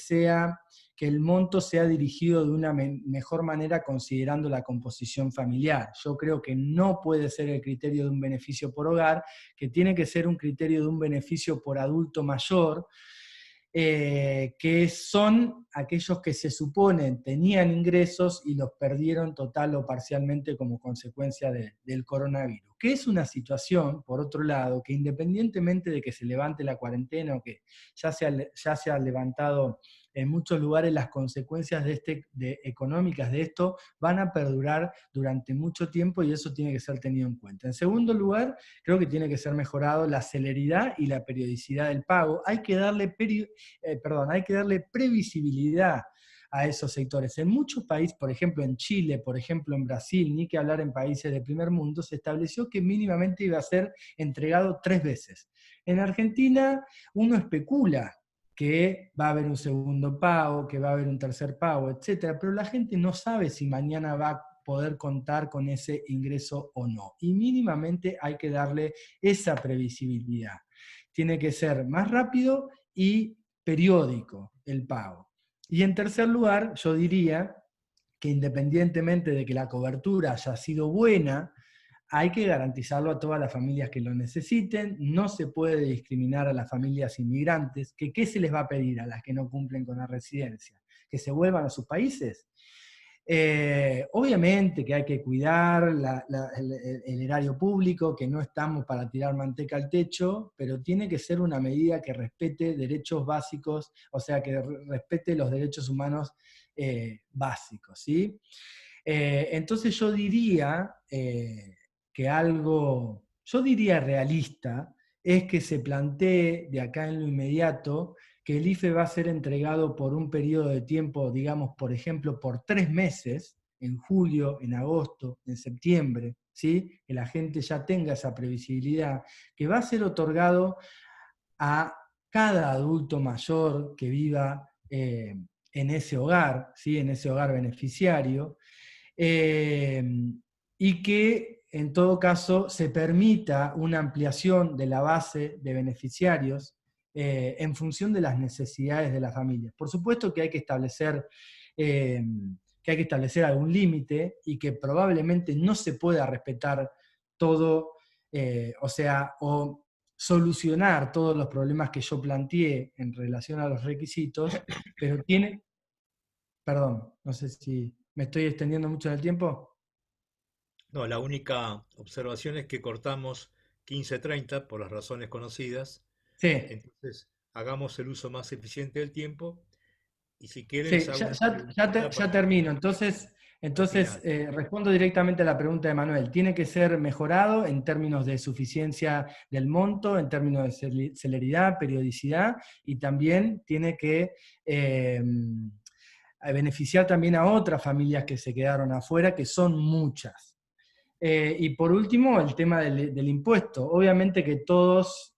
B: el monto sea dirigido de una mejor manera considerando la composición familiar. Yo creo que no puede ser el criterio de un beneficio por hogar, que tiene que ser un criterio de un beneficio por adulto mayor, que son aquellos que se suponen tenían ingresos y los perdieron total o parcialmente como consecuencia del coronavirus. Que es una situación, por otro lado, que independientemente de que se levante la cuarentena o que ya se ha levantado en muchos lugares, las consecuencias económicas de esto van a perdurar durante mucho tiempo y eso tiene que ser tenido en cuenta. En segundo lugar, creo que tiene que ser mejorado la celeridad y la periodicidad del pago. Hay que darle previsibilidad a esos sectores. En muchos países, por ejemplo en Chile, por ejemplo en Brasil, ni que hablar en países de primer mundo, se estableció que mínimamente iba a ser entregado 3 veces. En Argentina uno especula que va a haber un segundo pago, que va a haber un tercer pago, etcétera, pero la gente no sabe si mañana va a poder contar con ese ingreso o no. Y mínimamente hay que darle esa previsibilidad. Tiene que ser más rápido y periódico el pago. Y en tercer lugar, yo diría que independientemente de que la cobertura haya sido buena, hay que garantizarlo a todas las familias que lo necesiten, no se puede discriminar a las familias inmigrantes, que ¿qué se les va a pedir a las que no cumplen con la residencia? ¿Que se vuelvan a sus países? Obviamente que hay que cuidar el erario público, que no estamos para tirar manteca al techo, pero tiene que ser una medida que respete derechos básicos, o sea, que respete los derechos humanos básicos, ¿sí? Entonces yo diría que algo, yo diría realista, es que se plantee de acá en lo inmediato que el IFE va a ser entregado por un periodo de tiempo, digamos, por ejemplo, por 3 meses, en julio, en agosto, en septiembre, ¿sí? Que la gente ya tenga esa previsibilidad, que va a ser otorgado a cada adulto mayor que viva en ese hogar, ¿sí? En ese hogar beneficiario, y que en todo caso se permita una ampliación de la base de beneficiarios en función de las necesidades de las familias. Por supuesto que hay que establecer algún límite y que probablemente no se pueda respetar todo, o solucionar todos los problemas que yo planteé en relación a los requisitos, pero tiene... Perdón, no sé si me estoy extendiendo mucho en el tiempo.
D: No, la única observación es que cortamos 15:30 por las razones conocidas.
B: Sí,
D: Entonces, hagamos el uso más eficiente del tiempo y si quieren les
B: sí,
D: hago una preguntita
B: ya
D: para
B: termino. Entonces
D: al final.
B: respondo directamente a la pregunta de Manuel. Tiene que ser mejorado en términos de suficiencia del monto, en términos de celeridad, periodicidad, y también tiene que beneficiar también a otras familias que se quedaron afuera, que son muchas. Y por último, el tema del impuesto. Obviamente que todos,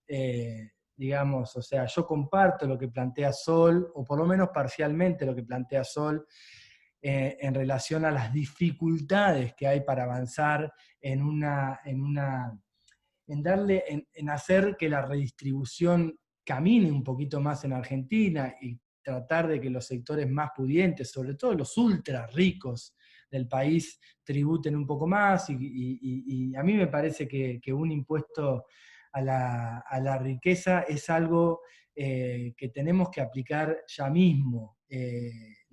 B: digamos, o sea, yo comparto lo que plantea Sol, o por lo menos parcialmente lo que plantea Sol, en relación a las dificultades que hay para avanzar en hacer que la redistribución camine un poquito más en Argentina y tratar de que los sectores más pudientes, sobre todo los ultra ricos del país, tributen un poco más, y a mí me parece que un impuesto a la riqueza es algo que tenemos que aplicar ya mismo.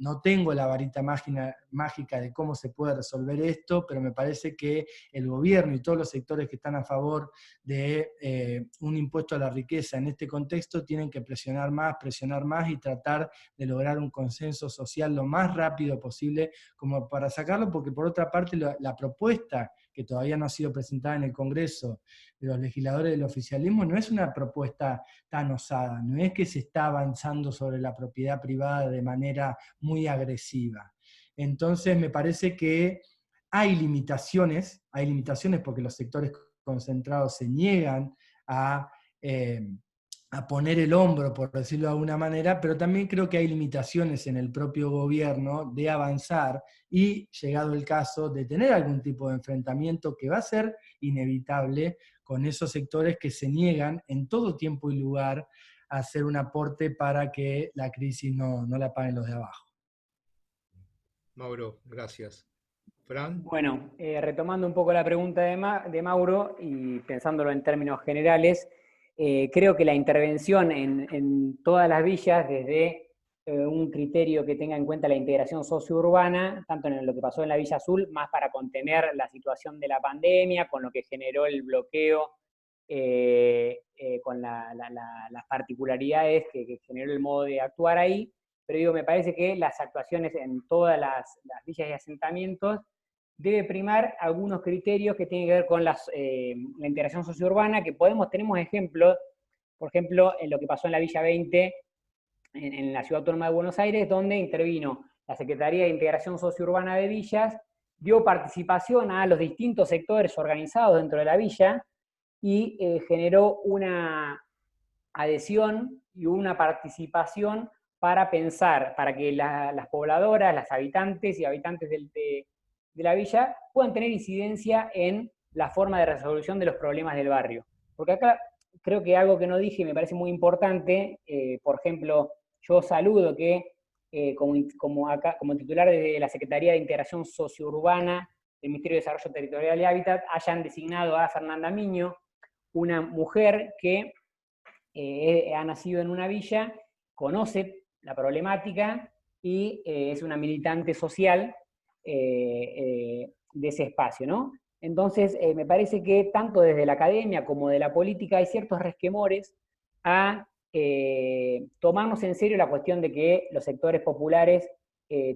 B: No tengo la varita mágica de cómo se puede resolver esto, pero me parece que el gobierno y todos los sectores que están a favor de un impuesto a la riqueza en este contexto tienen que presionar más y tratar de lograr un consenso social lo más rápido posible como para sacarlo, porque por otra parte la propuesta que todavía no ha sido presentada en el Congreso de los legisladores del oficialismo no es una propuesta tan osada, no es que se está avanzando sobre la propiedad privada de manera muy agresiva. Entonces me parece que hay limitaciones porque los sectores concentrados se niegan a poner el hombro, por decirlo de alguna manera, pero también creo que hay limitaciones en el propio gobierno de avanzar y, llegado el caso, de tener algún tipo de enfrentamiento que va a ser inevitable con esos sectores que se niegan en todo tiempo y lugar a hacer un aporte para que la crisis no la paguen los de abajo.
D: Mauro, gracias. Fran,
C: Bueno, retomando un poco la pregunta de Mauro y pensándolo en términos generales, creo que la intervención en todas las villas, desde un criterio que tenga en cuenta la integración sociourbana, tanto en lo que pasó en la Villa Azul, más para contener la situación de la pandemia, con lo que generó el bloqueo, con las particularidades que generó el modo de actuar ahí, pero digo, me parece que las actuaciones en todas las villas y asentamientos debe primar algunos criterios que tienen que ver con la integración sociourbana, que tenemos ejemplos, por ejemplo, en lo que pasó en la Villa 20, en la Ciudad Autónoma de Buenos Aires, donde intervino la Secretaría de Integración Sociourbana de Villas dio participación a los distintos sectores organizados dentro de la villa y generó una adhesión y una participación para pensar, para que las pobladoras, las habitantes y habitantes de la villa puedan tener incidencia en la forma de resolución de los problemas del barrio. Porque acá creo que algo que no dije y me parece muy importante, por ejemplo, yo saludo que como titular de la Secretaría de Integración Sociourbana del Ministerio de Desarrollo Territorial y Hábitat hayan designado a Fernanda Miño, una mujer que ha nacido en una villa, conoce la problemática y es una militante social de ese espacio, ¿no? Entonces, me parece que tanto desde la academia como de la política hay ciertos resquemores a tomarnos en serio la cuestión de que los sectores populares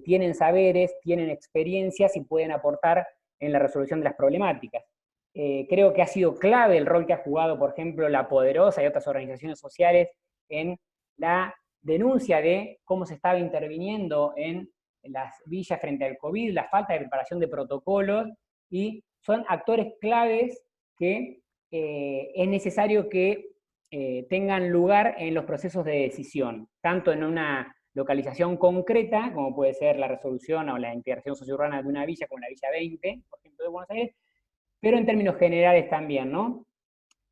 C: tienen saberes, tienen experiencias y pueden aportar en la resolución de las problemáticas. Creo que ha sido clave el rol que ha jugado, por ejemplo, La Poderosa y otras organizaciones sociales en la denuncia de cómo se estaba interviniendo en las villas frente al COVID, la falta de preparación de protocolos, y son actores claves que es necesario que tengan lugar en los procesos de decisión, tanto en una localización concreta, como puede ser la resolución o la integración sociourbana de una villa, como la Villa 20, por ejemplo, de Buenos Aires, pero en términos generales también, ¿no?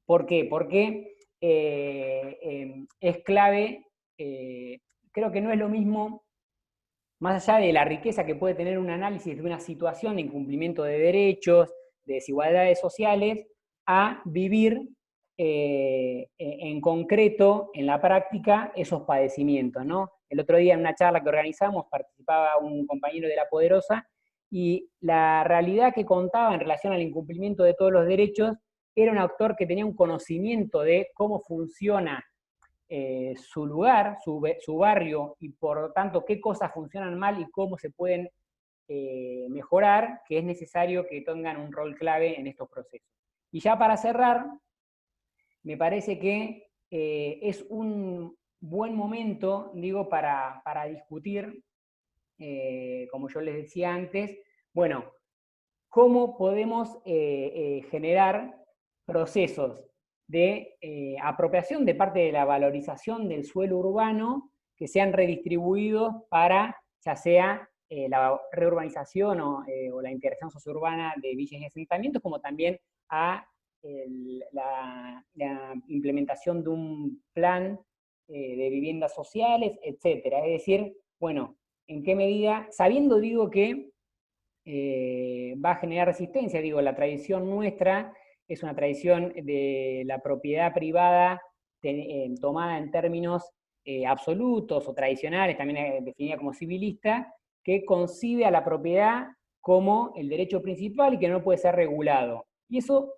C: ¿Por qué? Porque es clave, creo que no es lo mismo, más allá de la riqueza que puede tener un análisis de una situación de incumplimiento de derechos, de desigualdades sociales, a vivir en concreto, en la práctica, esos padecimientos, ¿no? El otro día en una charla que organizamos participaba un compañero de La Poderosa y la realidad que contaba en relación al incumplimiento de todos los derechos era un actor que tenía un conocimiento de cómo funciona su lugar, su barrio, y por lo tanto qué cosas funcionan mal y cómo se pueden mejorar, que es necesario que tengan un rol clave en estos procesos. Y ya para cerrar, me parece que es un buen momento, digo, para discutir, como yo les decía antes, bueno, cómo podemos generar procesos de apropiación de parte de la valorización del suelo urbano que sean redistribuidos para, ya sea la reurbanización o la integración sociourbana de villas y asentamientos, como también a la implementación de un plan de viviendas sociales, etcétera. Es decir, bueno, en qué medida, sabiendo, digo, que va a generar resistencia, digo, la tradición nuestra es una tradición de la propiedad privada tomada en términos absolutos o tradicionales, también definida como civilista, que concibe a la propiedad como el derecho principal y que no puede ser regulado. Y eso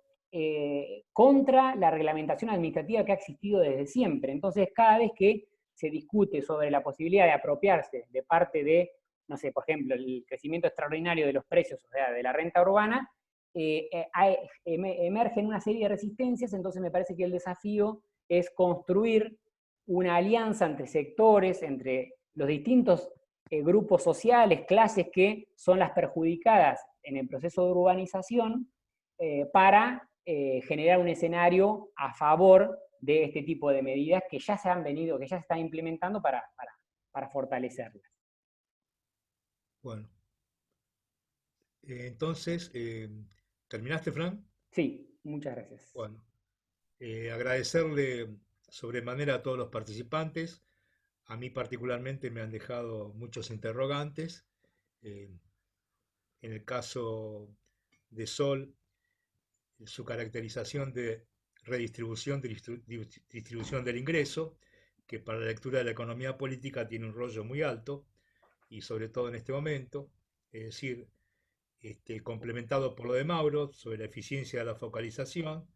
C: contra la reglamentación administrativa que ha existido desde siempre. Entonces, cada vez que se discute sobre la posibilidad de apropiarse de parte de, no sé, por ejemplo, el crecimiento extraordinario de los precios, o sea, de la renta urbana, emergen una serie de resistencias. Entonces me parece que el desafío es construir una alianza entre sectores, entre los distintos grupos sociales, clases que son las perjudicadas en el proceso de urbanización, para generar un escenario a favor de este tipo de medidas que ya se han venido, que ya se están implementando para fortalecerlas.
D: Bueno, entonces, ¿terminaste, Fran?
C: Sí, muchas gracias.
D: Bueno, agradecerle sobremanera a todos los participantes. A mí particularmente me han dejado muchos interrogantes. En el caso de Sol, su caracterización de redistribución, distribución del ingreso, que para la lectura de la economía política tiene un rollo muy alto, y sobre todo en este momento, es decir, complementado por lo de Mauro sobre la eficiencia de la focalización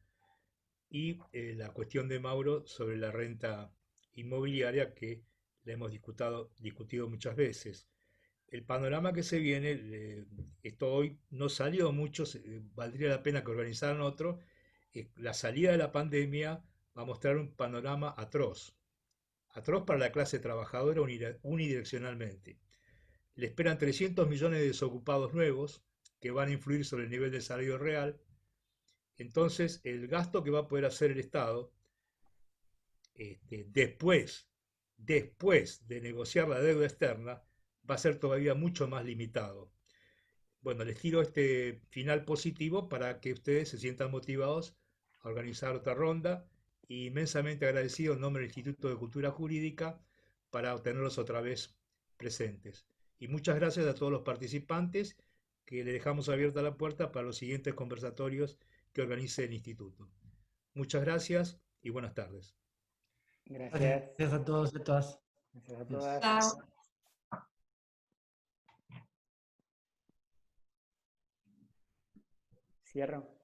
D: y la cuestión de Mauro sobre la renta inmobiliaria que la hemos discutido muchas veces. El panorama que se viene, esto hoy no salió mucho, valdría la pena que organizaran otro. La salida de la pandemia va a mostrar un panorama atroz para la clase trabajadora unidireccionalmente. le esperan 300 millones de desocupados nuevos que van a influir sobre el nivel de salario real. Entonces, el gasto que va a poder hacer el Estado después de negociar la deuda externa va a ser todavía mucho más limitado. Bueno, les tiro este final positivo para que ustedes se sientan motivados a organizar otra ronda, y inmensamente agradecido en nombre del Instituto de Cultura Jurídica para tenerlos otra vez presentes. Y muchas gracias a todos los participantes, que le dejamos abierta la puerta para los siguientes conversatorios que organice el Instituto. Muchas gracias y buenas tardes.
C: Gracias.
B: Gracias a todos y a todas.
C: Gracias a todas.
E: Chao.
C: Cierro.